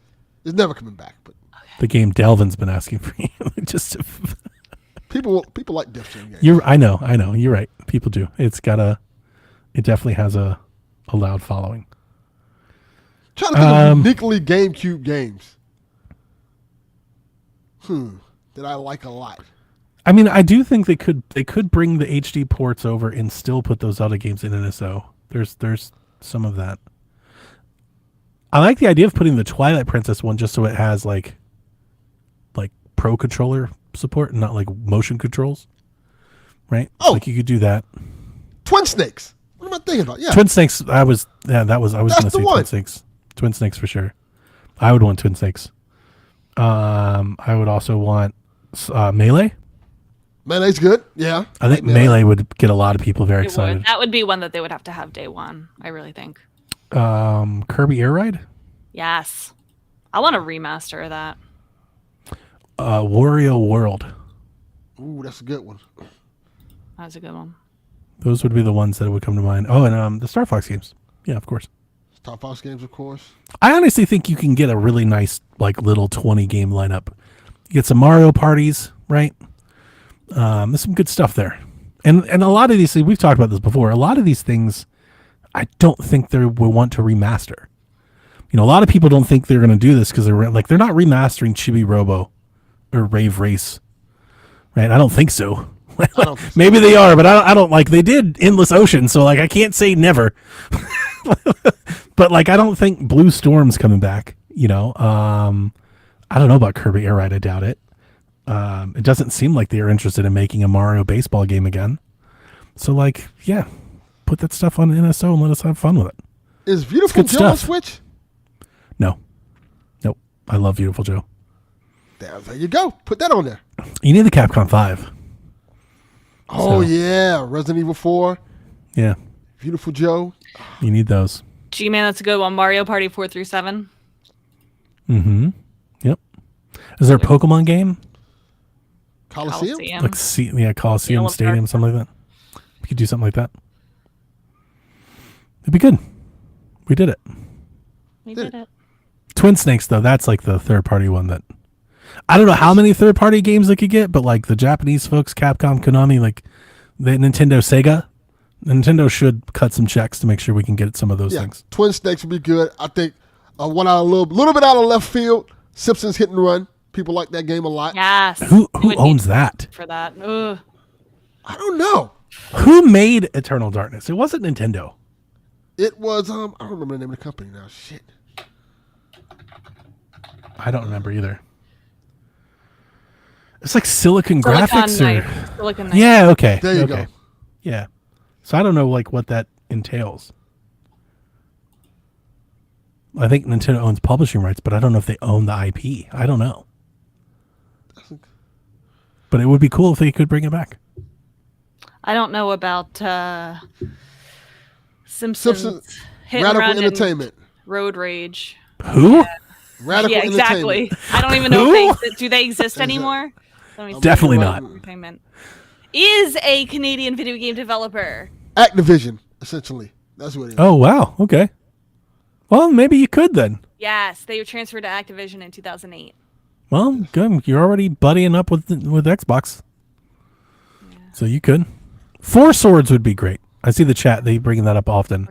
It's never coming back, but The game Delvin's been asking for you. Just to, people like Def Jam games. I know. You're right. People do. It definitely has a loud following. Trying to think of uniquely GameCube games. That I like a lot. I mean, I do think they could bring the HD ports over and still put those other games in NSO. There's some of that. I like the idea of putting the Twilight Princess one just so it has like pro controller support and not like motion controls. Right? Oh. Like you could do that. Twin Snakes. What am I thinking about? Yeah. Twin Snakes, I was going to the say one. Twin Snakes. Twin Snakes for sure. I would want Twin Snakes. I would also want Melee. Melee's good. Yeah. I think Melee would get a lot of people very It excited. would. That would be one that they would have to have day one, I really think. Kirby Air Ride? Yes. I want a remaster of that. Wario World. Ooh, that's a good one. That's a good one. Those would be the ones that would come to mind. Oh, and the Star Fox games. Yeah, of course. Star Fox games, of course. I honestly think you can get a really nice, like, little 20 game lineup. You get some Mario parties, right? There's some good stuff there. And a lot of these things, we've talked about this before, a lot of these things, I don't think they will want to remaster. You know, a lot of people don't think they're going to do this because they're not remastering Chibi Robo or Rave Race, right? I don't think so. Maybe they are, but I don't like. They did Endless Ocean, so like I can't say never. But like I don't think Blue Storm's coming back. You know, I don't know about Kirby Air Ride. I doubt it. It doesn't seem like they are interested in making a Mario baseball game again. So, like, yeah, put that stuff on NSO and let us have fun with it. Is Beautiful good Joe on stuff. Switch? No. Nope. I love Beautiful Joe. There you go. Put that on there. You need the Capcom 5. Oh, So- yeah. Resident Evil 4, Yeah. Beautiful Joe. You need those. G-Man, that's a good one. Mario Party 4 through 7. Mm-hmm. Yep. Is there a Pokemon game? Coliseum? Coliseum. Like Coliseum Field of Stadium, Darkness. something like that. We could do something like that. It'd be good. We did it. We did it. Twin Snakes, though, that's like the third-party one that... I don't know how many third-party games they could get, but like the Japanese folks, Capcom, Konami, like the Nintendo, Sega, Nintendo should cut some checks to make sure we can get some of those Yeah. things. Twin Snakes would be good. I think one out a little bit out of left field. Simpsons Hit and Run. People like that game a lot. Yes. Who We would owns need that? for that? Ugh. I don't know. Who made Eternal Darkness? It wasn't Nintendo. It was I don't remember the name of the company now. Shit. I don't remember either. It's like Silicon Graphics or... Silicon Knight. Yeah, okay. There you okay. go. Yeah. So I don't know like what that entails. I think Nintendo owns publishing rights, but I don't know if they own the IP. I don't know. But it would be cool if they could bring it back. I don't know about Simpsons, Hit and Radical Run and Entertainment. Road Rage. Who? Radical Yeah, exactly. Entertainment. I don't even know if do they exist anymore. Let me see. Definitely not. Entertainment is a Canadian video game developer. Activision, essentially. That's what it is. Oh, wow. Okay. Well, maybe you could then. Yes, they were transferred to Activision in 2008. Well, good. You're already buddying up with Xbox. So you could. Four Swords would be great. I see the chat. They bringing that up often.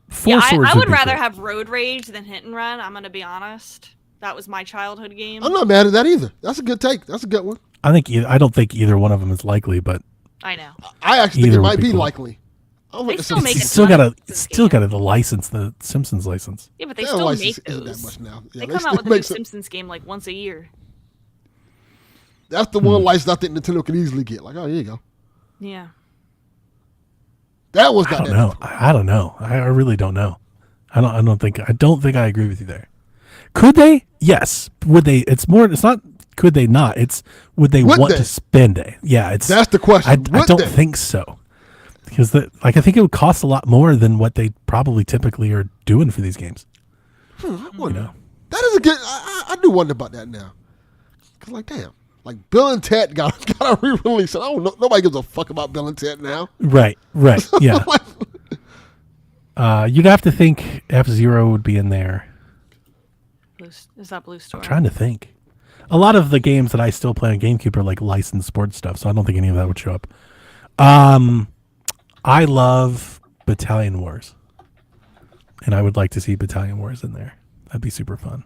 Four Yeah, Swords I would be rather great. have Road Rage than Hit and Run. I'm gonna be honest. That was my childhood game. I'm not mad at that either. That's a good take. That's a good one. I don't think either one of them is likely, but I know. I actually think Either it would might be be cool. likely. I'll They look at still some- make it's it still fun. got to Simpsons still game. got to license the Simpsons license. Yeah, but they Their still license make isn't those. that much now. Yeah, They they come still out with a make new some- Simpsons game like once a year. That's the one license I think Nintendo could easily get. Like, oh, here you go. Yeah. That was I not don't that know. difficult. I don't know. I really don't know. I don't think I agree with you there. Could they? Yes. Would they? It's not could they not? It's would they Would want they? to spend it? Yeah, it's That's the question. I Would don't they? think so. Because I think it would cost a lot more than what they probably typically are doing for these games. I wonder. You know? That is a good. I do wonder about that now. Cause like, damn, like Bill and Ted got a re-release. I don't know. Nobody gives a fuck about Bill and Ted now. Right. Yeah. Like, You'd have to think F-Zero would be in there. Is that Blue Storm? Trying to think. A lot of the games that I still play on GameCube are like licensed sports stuff, so I don't think any of that would show up. I love Battalion Wars, and I would like to see Battalion Wars in there. That'd be super fun.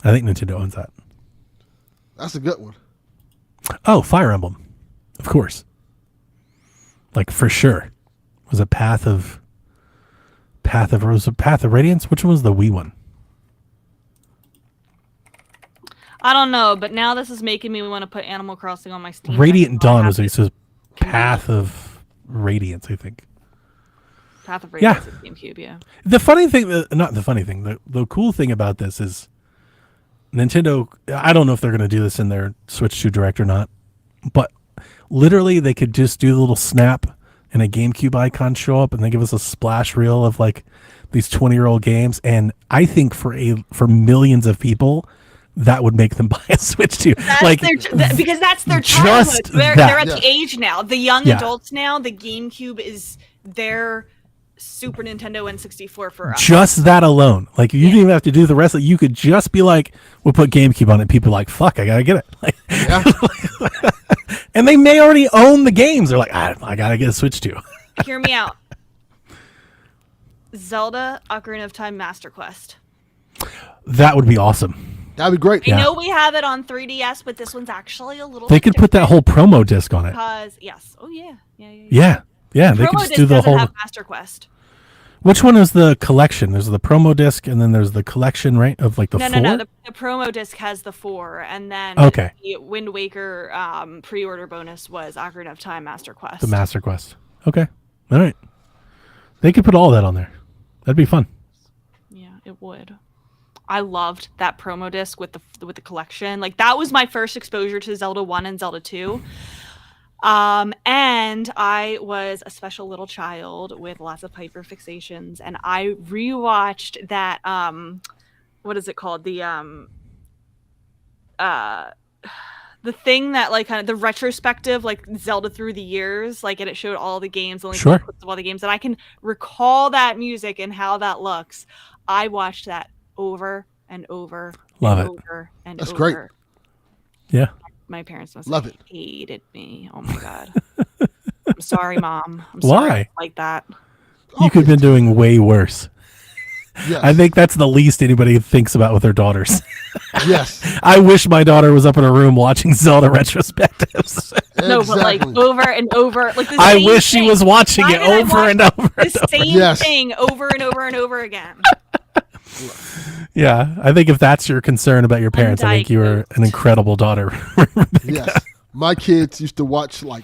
I think Nintendo owns that. that's a good one. Oh, Fire Emblem, of course. Like for sure. Was it Path of Radiance? Which one was the Wii one? I don't know, but now this is making me want to put Animal Crossing on my Steam. Radiant Deck. I'll Dawn have was to- it. Path of Radiance, I think. Path of Yeah. Radiance at GameCube. Yeah. The funny thing, the cool thing about this is Nintendo, I don't know if they're going to do this in their Switch 2 Direct or not, but literally they could just do the little snap and a GameCube icon show up and they give us a splash reel of like these 20-year-old games. And I think for millions of people, that would make them buy a Switch 2. That's because that's their just childhood. They're that. at the age now. The young Yeah. adults now. The GameCube is their Super Nintendo N64 for us. Just that alone. Like, you didn't even have to do the rest of it. You could just be like, we'll put GameCube on it. People are like, fuck, I got to get it. Like, Yeah. and they may already own the games. They're like, I got to get a Switch 2. Hear me out. Zelda Ocarina of Time Master Quest. That would be awesome. That'd be great. Yeah. I know we have it on 3DS, but this one's actually a little. They bit could put that whole promo disc on it. because yes. Oh yeah. Yeah. Yeah, they Promo could just disc do the doesn't whole. have Master Quest. Which one is the collection? There's the promo disc, and then there's the collection, right? Of like the No, four. no, no. The promo disc has the 4, and then Okay. the Wind Waker pre-order bonus was Ocarina of Time Master Quest. The Master Quest. Okay. All right. They could put all that on there. That'd be fun. Yeah, it would. I loved that promo disc with the collection. Like that was my first exposure to Zelda 1 and Zelda 2. And I was a special little child with lots of hyperfixations, and I rewatched that what is it called? The thing that like kind of the retrospective, like Zelda through the years, like, and it showed all the games, only Sure. clips of all the games, and I can recall that music and how that looks. I watched that over and over Love and it. over and That's over. great. Yeah. My parents must Love have it. hated me. Oh my god. I'm sorry, Mom. I'm sorry Why? I was like that. You could have been doing way worse. Yes. I think that's the least anybody thinks about with their daughters. Yes. I wish my daughter was up in a room watching Zelda retrospectives. No, but like Exactly. over and over. Like the I same wish she thing. was watching Why it did I over watch and over and the over. same Yes. thing over and over and over again. Yeah, I think if that's your concern about your parents, I think you were an incredible daughter. Yes. My kids used to watch like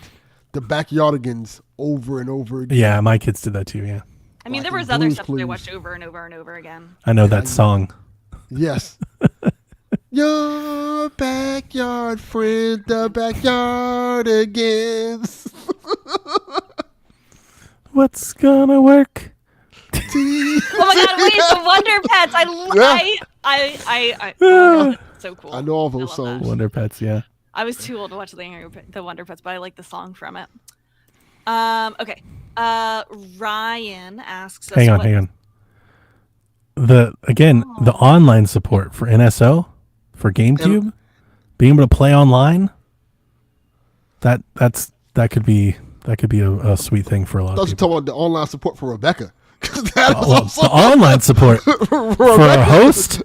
the Backyardigans over and over again. Yeah, my kids did that too. Yeah, I mean, there Like was other Blue's stuff that I Clues. watched over and over and over again. I know that song. Yes. Your backyard friend, the Backyardigans. What's gonna work? Oh my god, wait, the Wonder Pets! I oh my god, so cool. I know all those love that. songs. Wonder Pets. Yeah. I was too old to watch the Wonder Pets, but I like the song from it. Okay. Ryan asks us Hang on. The online support for NSO for GameCube, being able to play online. That could be a sweet thing for a lot I of thought you people. talking about the online support for Rebecca. 'Cause that was Well, also the online support for a host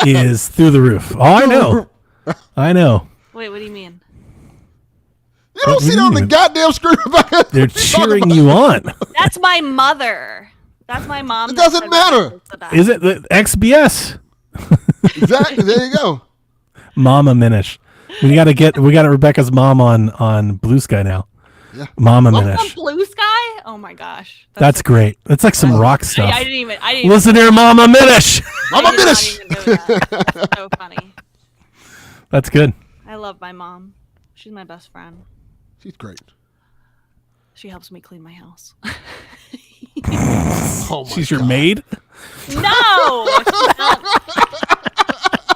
is through the roof. Oh, I know. Wait, what do you mean? You don't What see do that you on the mean? goddamn screen, Rebecca. They're What you talking cheering about? you on. That's my mother. That's my mom. It that doesn't said matter. it's the best. Is it the XBS? Exactly. There you go. Mama Minish. We got Rebecca's mom on Blue Sky now. Yeah. Mama Welcome Minish. Blue Sky? Oh my gosh. That's so- great. That's like some rock stuff. I didn't even Listen here, Mama Minish. Mama I did not Minish. even know that. That's so funny. That's good. I love my mom. She's my best friend. She's great. She helps me clean my house. Oh my She's your God. maid. No,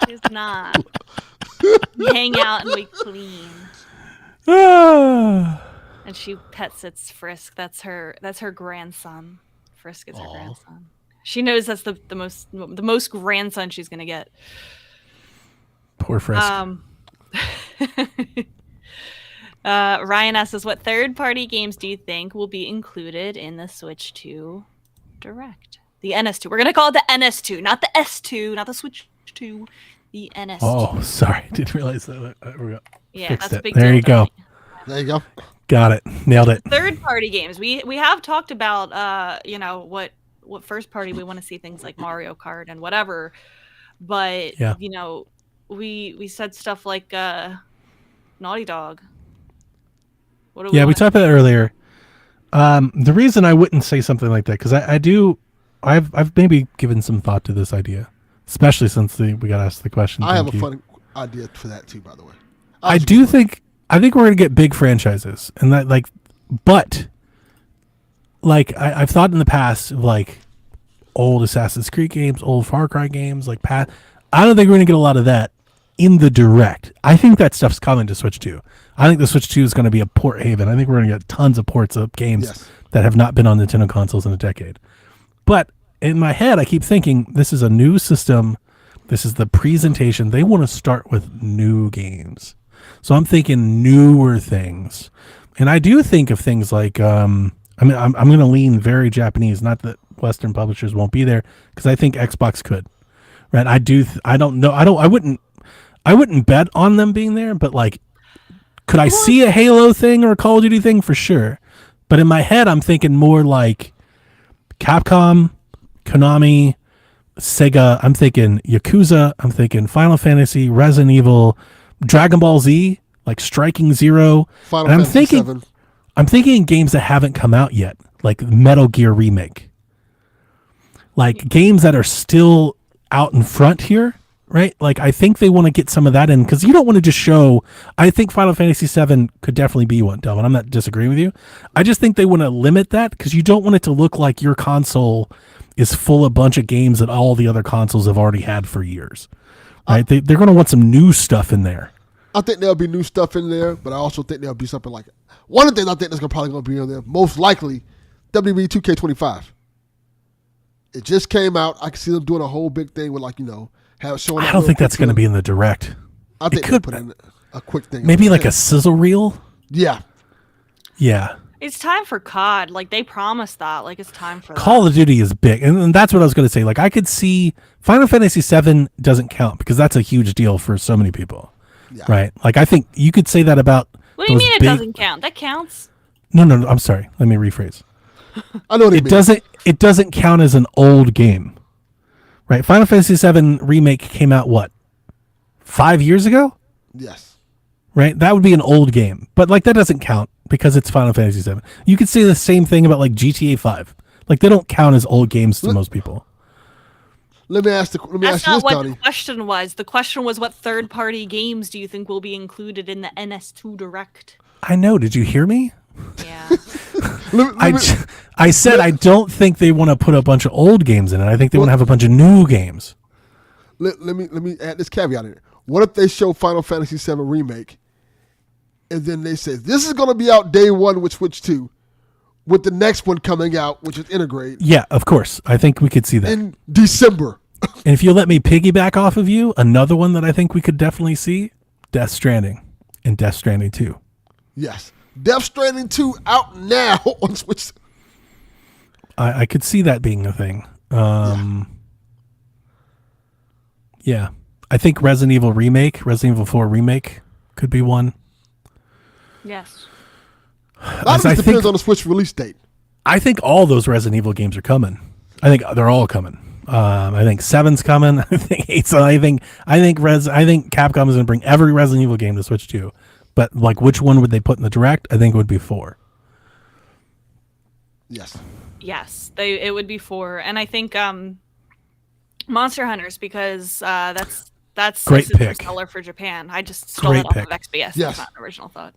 she's not. We hang out and we clean. Ah. And she pet sits Frisk. That's her grandson. Frisk is her grandson. She knows that's the most grandson she's gonna get. Poor Frisk. Ryan asks us, what third-party games do you think will be included in the Switch 2 Direct? The NS2. We're gonna call it the NS2, not the S2, not the Switch 2. The NS2. Oh, sorry. Didn't realize that. We yeah, fixed that's a it. big There deal you to go. me. There you go. Got it. Nailed it. Third-party games. We have talked about what first party we want to see, things like Mario Kart and whatever, but Yeah. we said stuff like Naughty Dog. What do Yeah, we wanna- talked about that earlier. The reason I wouldn't say something like that, because I've maybe given some thought to this idea, especially since we got asked the question. I have Thank a you. funny idea for that too, by the way. I think we're gonna get big franchises, and that but I've thought in the past of old Assassin's Creed games, old Far Cry games, I don't think we're gonna get a lot of that in the Direct. I think that stuff's coming to Switch 2. I think the Switch 2 is going to be a port haven. I think we're going to get tons of ports of games Yes. that have not been on Nintendo consoles in a decade. But in my head, I keep thinking this is a new system. This is the presentation. They want to start with new games. So I'm thinking newer things. And I do think of things like, I'm going to lean very Japanese. Not that Western publishers won't be there, because I think Xbox could. Right? I don't know. I wouldn't bet on them being there, but could I see a Halo thing or a Call of Duty thing? For sure. But in my head, I'm thinking more Capcom, Konami, Sega. I'm thinking Yakuza. I'm thinking Final Fantasy, Resident Evil, Dragon Ball Z, like Striking Zero. Final And Fantasy VII. I'm thinking games that haven't come out yet, like Metal Gear Remake. Like games that are still out in front here, right? Like I think they want to get some of that in because you don't want to just show. I think Final Fantasy VII could definitely be one, Delvin. I'm not disagreeing with you. I just think they want to limit that because you don't want it to look like your console is full of a bunch of games that all the other consoles have already had for years, right? They're going to want some new stuff in there. I think there'll be new stuff in there, but I also think there'll be something like one of the things I think that's probably going to be in there, most likely, WWE 2K25. It just came out. I can see them doing a whole big thing with have showing. I don't think that's going to be in the direct. I think it they'll could put in a quick thing. maybe like a sizzle reel. Yeah. Yeah. It's time for COD. Like they promised that. Like it's time for Call of Duty is big, and that's what I was going to say. Like I could see Final Fantasy VII doesn't count because that's a huge deal for so many people, Yeah. right? Like I think you could say that about. What do you those mean it big- doesn't count? That counts. No, I'm sorry. Let me rephrase. I know what It doesn't. It doesn't count as an old game, right? Final Fantasy VII Remake came out what, 5 years ago, Yes. right? That would be an old game, but like that doesn't count because it's Final Fantasy VII. You could say the same thing about like GTA 5. Like they don't count as old games to most people. Let me ask That's you not this, what Donnie. the question was. The question was what third-party games do you think will be included in the NS2 Direct? I know. Did you hear me? Yeah. I said I don't think they want to put a bunch of old games in it. I think they want to have a bunch of new games. Let me add this caveat in it. What if they show Final Fantasy VII Remake, and then they say this is going to be out day one with Switch 2, with the next one coming out, which is Integrate, Yeah, of course. I think we could see that. in December. And if you let me piggyback off of you, another one that I think we could definitely see, Death Stranding and Death Stranding 2. Yes. Death Stranding 2 out now on Switch. I could see that being a thing. Yeah. I think Resident Evil Resident Evil 4 Remake could be one. Yes. A lot of I it depends think- on the Switch release date. I think all those Resident Evil games are coming. I think they're all coming. I think 7's coming. I think 8's. I think Capcom is going to bring every Resident Evil game to Switch 2. But like, which one would they put in the direct? I think it would be 4. Yes. Yes. It would be 4. And I think Monster Hunters because that's Great a super pick. seller for Japan. I just stole Great it off pick. of XBS. Yes. That's not an original thought.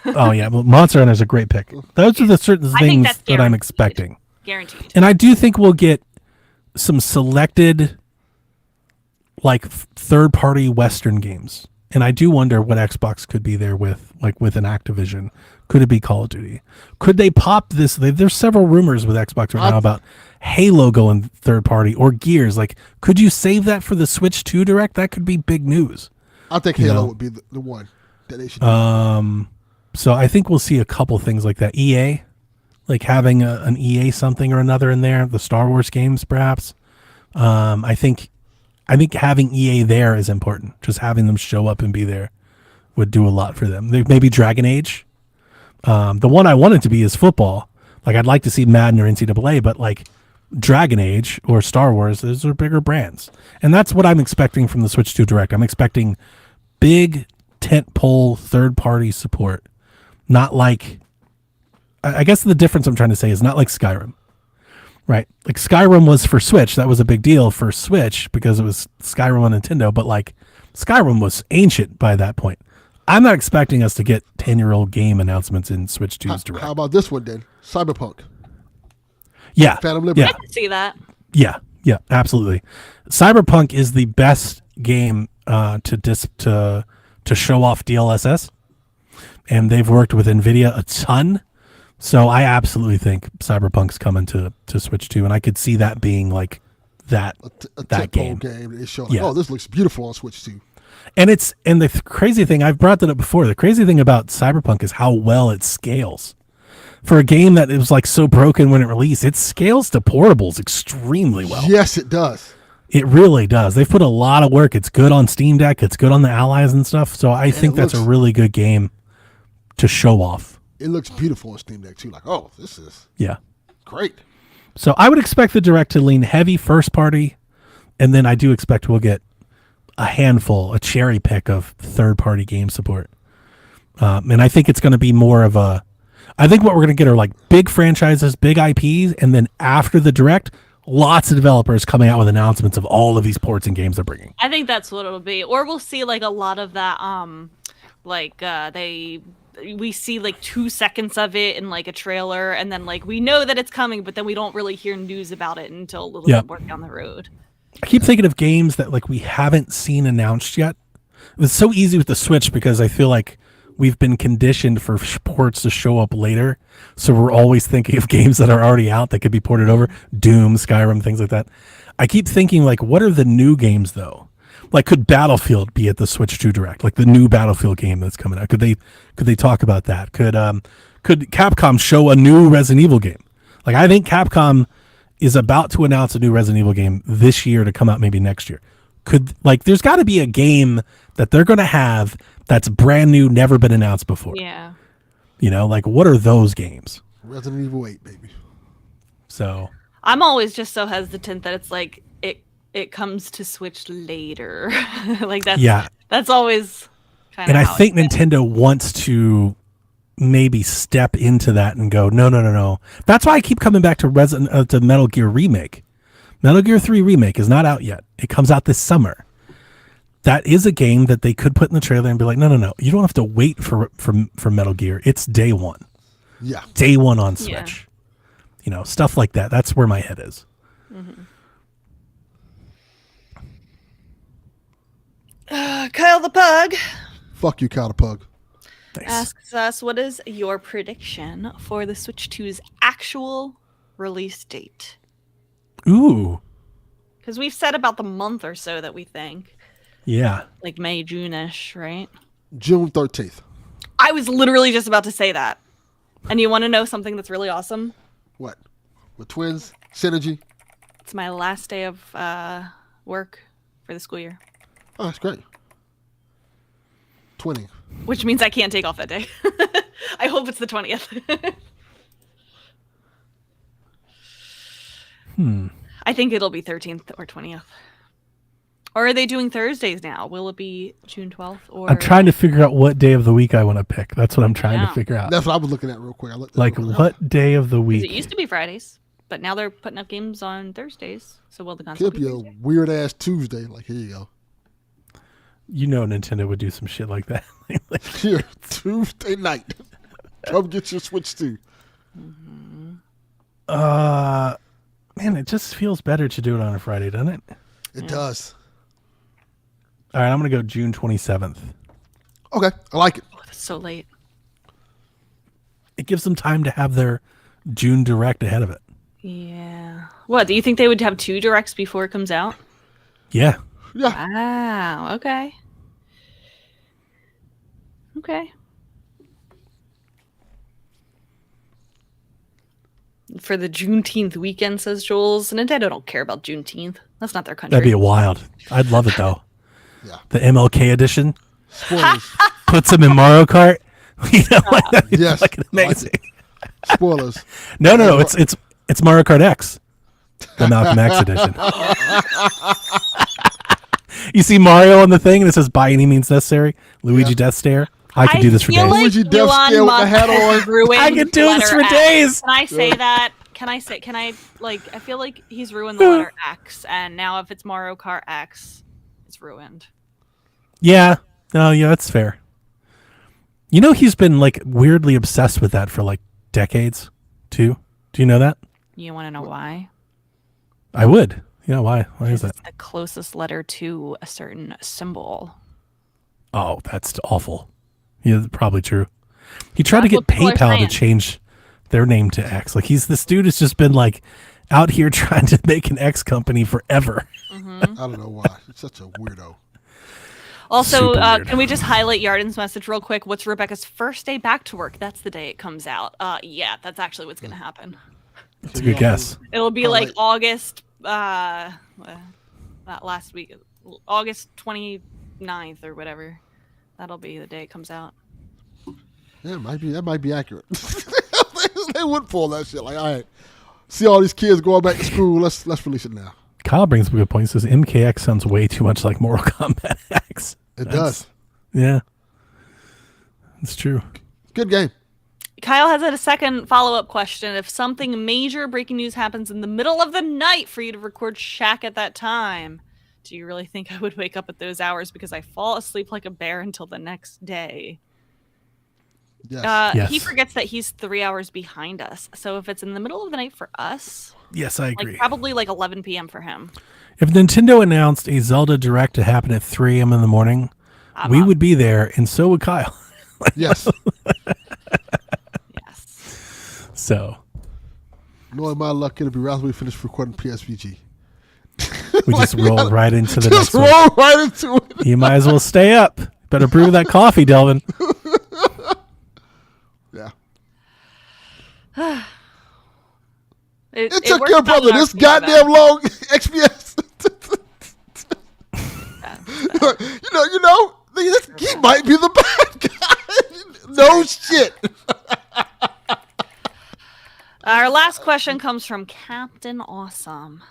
Oh yeah, well, Monster Hunter is a great pick. Those are the certain I think things that's that I'm guaranteed. expecting, Guaranteed. and I do think we'll get some selected, like third-party Western games. And I do wonder what Xbox could be there with, like with an Activision. Could it be Call of Duty? Could they pop this? There's several rumors with Xbox right now about Halo going third party or Gears. Like, could you save that for the Switch 2 Direct? That could be big news. I think You Halo know. would be the one that they should do. So I think we'll see a couple things like that. EA, like having an EA something or another in there. The Star Wars games, perhaps. I think having EA there is important. Just having them show up and be there would do a lot for them. Maybe Dragon Age. The one I want it to be is football. Like I'd like to see Madden or NCAA, but like Dragon Age or Star Wars, those are bigger brands. And that's what I'm expecting from the Switch 2 Direct. I'm expecting big tentpole third-party support. Not like, I guess the difference I'm trying to say is not like Skyrim. Right. Like Skyrim was for Switch. That was a big deal for Switch because it was Skyrim on Nintendo. But like Skyrim was ancient by that point. I'm not expecting us to get 10-year-old game announcements in Switch 2's Direct. How about this one then? Cyberpunk. Yeah. Phantom Liberty. Yeah. I can see that. Yeah, absolutely. Cyberpunk is the best game to show off DLSS. And they've worked with NVIDIA a ton. So I absolutely think Cyberpunk's coming to Switch 2, and I could see that being like that A that tentpole game. They show like, Yeah. oh, this looks beautiful on Switch 2. And the crazy thing, I've brought that up before. The crazy thing about Cyberpunk is how well it scales. For a game that it was like so broken when it released, it scales to portables extremely well. Yes, it does. It really does. They've put a lot of work. It's good on Steam Deck. It's good on the Allies and stuff. So I think that's a looks- really good game to show off. It looks beautiful on Steam Deck too. Like, oh, this is Yeah. great. So I would expect the Direct to lean heavy first party, and then I do expect we'll get a handful, a cherry pick of third party game support. And I think it's going to be more of a. I think what we're going to get are like big franchises, big IPs, and then after the Direct, lots of developers coming out with announcements of all of these ports and games they're bringing. I think that's what it'll be. Or we'll see like a lot of that we see like 2 seconds of it in like a trailer, and then like we know that it's coming, but then we don't really hear news about it until a little bit more down the road. I keep thinking of games that like we haven't seen announced yet. It's so easy with the Switch because I feel like we've been conditioned for ports to show up later. So we're always thinking of games that are already out that could be ported over. Doom, Skyrim, things like that. I keep thinking like, what are the new games though? Like, could Battlefield be at the Switch 2 Direct? Like the new Battlefield game that's coming out. Could they talk about that? Could Capcom show a new Resident Evil game? Like, I think Capcom is about to announce a new Resident Evil game this year to come out maybe next year. There's got to be a game that they're going to have that's brand new, never been announced before. Yeah. You know, like what are those games? Resident Evil 8, baby. So I'm always just so hesitant that it's like it comes to Switch later. Like that's always kind of. And I think Nintendo wants to maybe step into that and go, no. That's why I keep coming back to Metal Gear Remake. Metal Gear 3 Remake is not out yet. It comes out this summer. That is a game that they could put in the trailer and be like, no. You don't have to wait for Metal Gear. It's day one. Yeah. Day one on Switch. Yeah. You know, stuff like that. That's where my head is. Mm-hmm. Kyle the Pug. Fuck you, Kyle the Pug. Thanks. Asks us, what is your prediction for the Switch 2's actual release date? Ooh. Because we've said about the month or so that we think. Yeah. Like May, June-ish, right? June 13th. I was literally just about to say that. And you want to know something that's really awesome? What? With twins? Synergy? It's my last day of work for the school year. Oh, that's great. 20. Which means I can't take off that day. I hope it's the 20th. I think it'll be 13th or 20th. Or are they doing Thursdays now? Will it be June 12th? Or I'm trying to figure out what day of the week I want to pick. That's what I'm trying to figure out. That's what I was looking at real quick. Like what day of the week? It used to be Fridays, but now they're putting up games on Thursdays. So will the console Could be a weird ass Tuesday. Like, here you go. You know Nintendo would do some shit like that. Here, Tuesday night. Come get your Switch 2. Man, it just feels better to do it on a Friday, doesn't it? It does. All right, I'm going to go June 27th. Okay, I like it. Oh, that's so late. It gives them time to have their June Direct ahead of it. Yeah. What, do you think they would have 2 directs before it comes out? Yeah. Yeah. Wow, okay. Okay. For the Juneteenth weekend, says Jules. Nintendo don't care about Juneteenth. That's not their country. That'd be wild. I'd love it, though. Yeah. The MLK edition Spoilers. puts them in Mario Kart. You know, like, that'd be Yes. fucking amazing. Spoilers. No. It's Mario Kart X, the Malcolm X edition. You see Mario on the thing, and it says "by any means necessary." Luigi Death Stare. I could do this for feel days. like Luigi Death Elon Scale with the Musk hat has on. ruined I could do this letter for X. days. Can I say that? I feel like he's ruined the letter X, and now if it's Mario Kart X, it's ruined. Yeah. No, yeah, that's fair. You know, he's been like weirdly obsessed with that for like decades, too. Do you know that? You want to know why? I would. Yeah, why? Why is that? It's the closest letter to a certain symbol. Oh, that's awful. Yeah, that's probably true. He tried to That's get what people are PayPal to saying. change their name to X. Like this dude has just been like out here trying to make an X company forever. I don't know why. It's such a weirdo. Also, Super weird. can we just highlight Yarden's message real quick? What's Rebecca's first day back to work? That's the day it comes out. Yeah, that's actually what's going to happen. That's a good guess. It'll be Oh, like wait. August, that last week, August 29th or whatever. That'll be the day it comes out. Yeah, that might be accurate. They would pull that shit. Like, all right, See all these kids going back to school. Let's release it now. Kyle brings up a good point. He says MKX sounds way too much like Mortal Kombat X. It does. Yeah. It's true. Good game. Kyle has a second follow-up question. If something major breaking news happens in the middle of the night for you to record Shaq at that time, do you really think I would wake up at those hours because I fall asleep like a bear until the next day? Yes. Yes. He forgets that he's 3 hours behind us. So if it's in the middle of the night for us, Yes, I agree. like probably like 11 p.m. for him. If Nintendo announced a Zelda Direct to happen at 3 a.m. in the morning, we would be there, and so would Kyle. Yes. Yes. So Knowing my luck, it'll be right after we finish recording PSVG. we just roll right into the Just next one. roll right into it. You might as well stay up. Better brew that coffee, Delvin. Yeah. It Took worked your out brother in our this favor, goddamn though. long XPS. you know, he might be the bad guy. No shit. Our last question comes from Captain Awesome,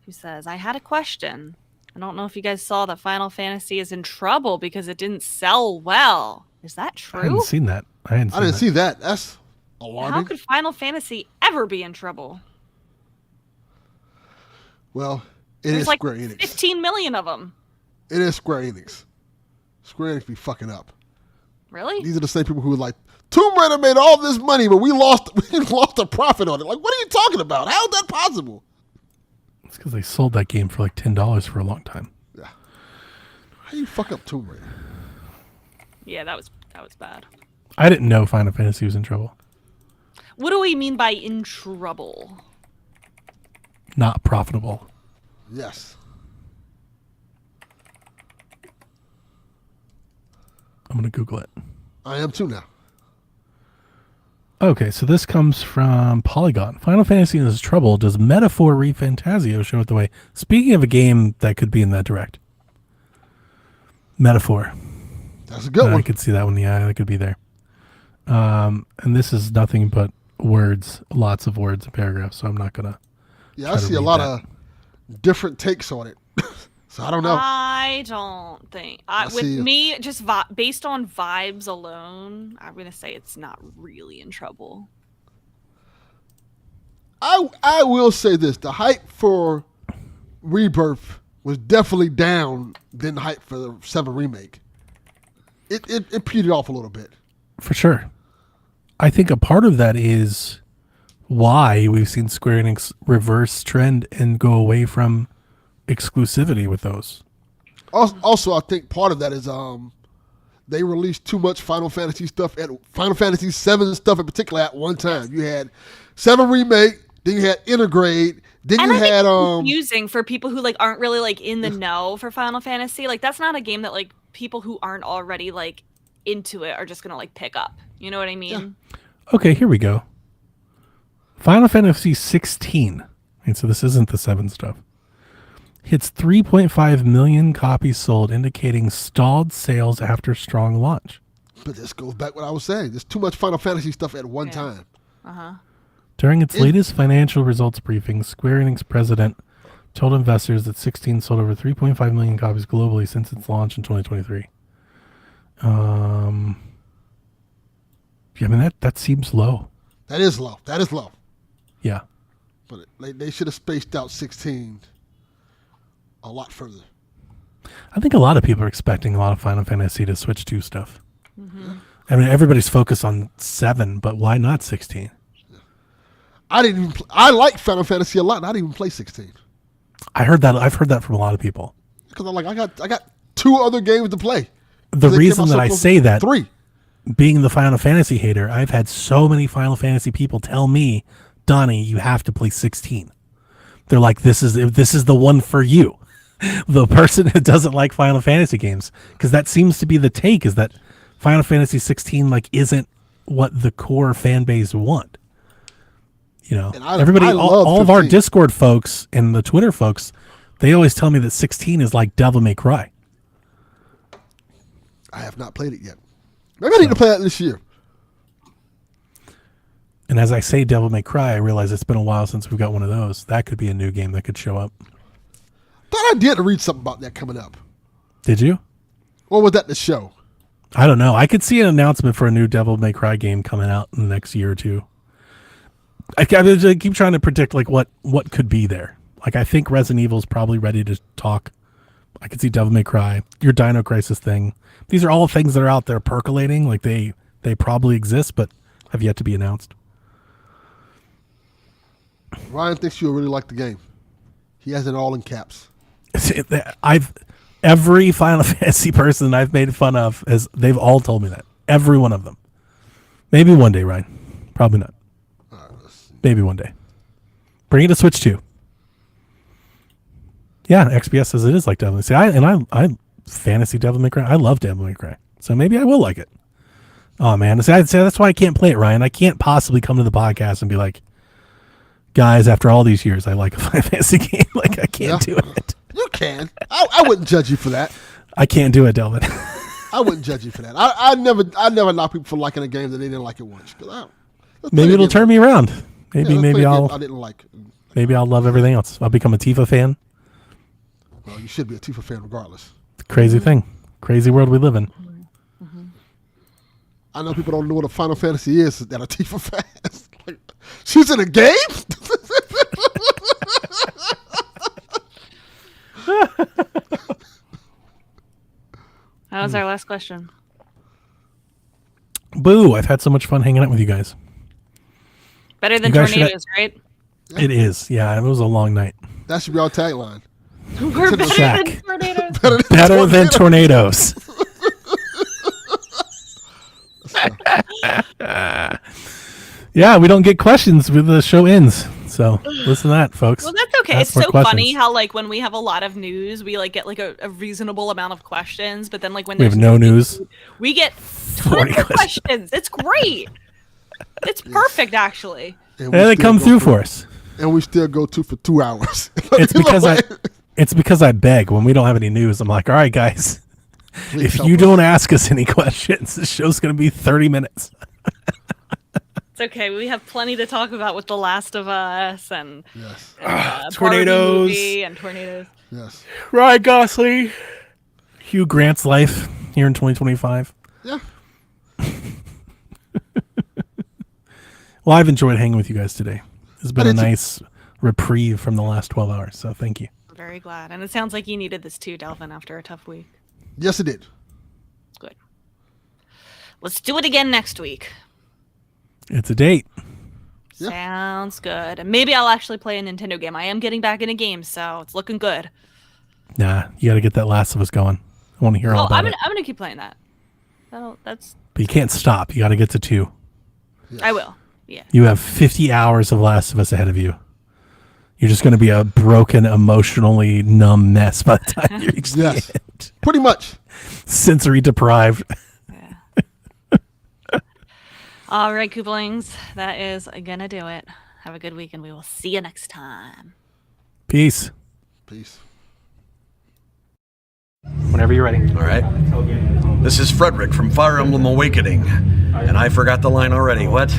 who says, I had a question. I don't know if you guys saw that Final Fantasy is in trouble because it didn't sell well. Is that I true? hadn't seen that. I didn't see that. That's alarming. How could Final Fantasy ever be in trouble? Well, it There's is like Square Enix. 15 million of them. It is Square Enix. Square Enix be fucking up. Really? These are the same people who are like, Tomb Raider made all this money, but we lost a profit on it. Like, what are you talking about? How is that possible? It's because they sold that game for like $10 for a long time. Yeah. How do you fuck up Tomb Raider? Yeah, that was bad. I didn't know Final Fantasy was in trouble. What do we mean by in trouble? Not profitable. Yes. I'm going to Google it. I am too now. Okay, so this comes from Polygon. Final Fantasy is trouble. Does Metaphor ReFantazio show it the way? Speaking of a game that could be in that direct. Metaphor. That's a good I one. could see that one. Yeah, that could be there. And this is nothing but words, lots of words and paragraphs, so I'm not going to. Yeah, I see a lot of different takes on it. So I don't know. I don't think. With see you. me, just based on vibes alone, I'm going to say it's not really in trouble. I will say this. The hype for Rebirth was definitely down than the hype for the 7 Remake. It petered off a little bit. For sure. I think a part of that is why we've seen Square Enix reverse trend and go away from exclusivity with those. Also, I think part of that is they released too much Final Fantasy stuff at Final Fantasy 7 stuff in particular at one time. You had 7 Remake, then you had Integrate, then And you I think had it's confusing for people who like aren't really like in the know for Final Fantasy. Like that's not a game that like people who aren't already like into it are just gonna like pick up. You know what I mean? Okay, here we go. Final Fantasy 16. And so this isn't the 7 stuff. Hits 3.5 million copies sold, indicating stalled sales after strong launch. But this goes back what I was saying. There's too much Final Fantasy stuff at one time. During its latest financial results briefing, Square Enix president told investors that 16 sold over 3.5 million copies globally since its launch in 2023. Yeah, I mean, that seems low. That is low. That is low. Yeah. But they should have spaced out 16 a lot further. I think a lot of people are expecting a lot of Final Fantasy to Switch 2 stuff. I mean, everybody's focused on 7, but why not 16? I like Final Fantasy a lot, and I didn't even play 16. I've heard that from a lot of people. Because I'm like, I got 2 other games to play. The They reason came out that I close- say that, 3. being the Final Fantasy hater, I've had so many Final Fantasy people tell me, Donnie, you have to play 16. They're like, this is the one for you. The person who doesn't like Final Fantasy games. Because that seems to be the take, is that Final Fantasy 16 like isn't what the core fan base want. You know, And I love all of our 15. Discord folks and the Twitter folks, they always tell me that 16 is like Devil May Cry. I have not played it yet. Maybe I need to play that this year. And as I say Devil May Cry, I realize it's been a while since we've got one of those. That could be a new game that could show up. Thought I did read something about that coming up. Did you? Or was that the show? I don't know. I could see an announcement for a new Devil May Cry game coming out in the next year or two. I keep trying to predict like what could be there. Like I think Resident Evil's probably ready to talk. I could see Devil May Cry, your Dino Crisis thing. These are all things that are out there percolating. Like they probably exist, but have yet to be announced. Ryan thinks you'll really like the game. He has it all in caps. Every Final Fantasy person I've made fun of they've all told me that. Every one of them. Maybe one day, Ryan. Probably not. Maybe one day. Bring it to Switch 2. Yeah, XBS says it is like Devil May Cry. I fantasy Devil May Cry. I love Devil May Cry. So maybe I will like it. Oh man, I'd say that's why I can't play it, Ryan. I can't possibly come to the podcast and be like, guys, after all these years, I like a Final Fantasy game. Like I can't do it. You can. I wouldn't judge you for that. I can't do it, Delvin. I wouldn't judge you for that. I never knock people for liking a game that they didn't like it once. Maybe it'll turn me around. Maybe I didn't like. Maybe I'll love everything else. I'll become a Tifa fan. Well, you should be a Tifa fan regardless. Crazy thing. Crazy world we live in. Mm-hmm. I know people don't know what a Final Fantasy is that are Tifa fans. Like, she's in a game? That was our last question. Boo, I've had so much fun hanging out with you guys. Better than You guys should tornadoes, right? It is. Yeah, it was a long night. That should be our tagline. We're better Shack. than tornadoes. Better than tornadoes. Yeah, we don't get questions when the show ends. So listen to that, folks. Well, that's okay. Ask It's more so questions. funny how like when we have a lot of news, we like get like a reasonable amount of questions, but then like when We have there's no news. we get 40 tons of questions. It's great. It's perfect, actually. And Yeah, they still come go through for us. And we still go for 2 hours. It's because I beg when we don't have any news. I'm like, all right, guys, if you don't ask us any questions, the show's going to be 30 minutes. It's okay. We have plenty to talk about with The Last of Us and Yes. Barbie tornadoes. movie and tornadoes. Yes. Ryan Gosling, Hugh Grant's life here in 2025. Yeah. Well, I've enjoyed hanging with you guys today. It's been I a did too. nice reprieve from the last 12 hours. So thank you. I'm very glad. And it sounds like you needed this too, Delvin, after a tough week. Yes, it did. Good. Let's do it again next week. It's a date. Yeah. Sounds good. And maybe I'll actually play a Nintendo game. I am getting back into games, so it's looking good. Nah, you got to get that Last of Us going. I want to hear all Oh, about I'm it. gonna keep playing that. That's But you can't stop. You got to get to 2. Yes. I will. Yeah. You have 50 hours of Last of Us ahead of you. You're just going to be a broken, emotionally numb mess by the time you reach the Yes. end. Pretty much. Sensory deprived. All right, Koopalings. That is gonna do it. Have a good week, and we will see you next time. Peace. Peace. Whenever you're ready. All right. This is Frederick from Fire Emblem Awakening. And I forgot the line already. What?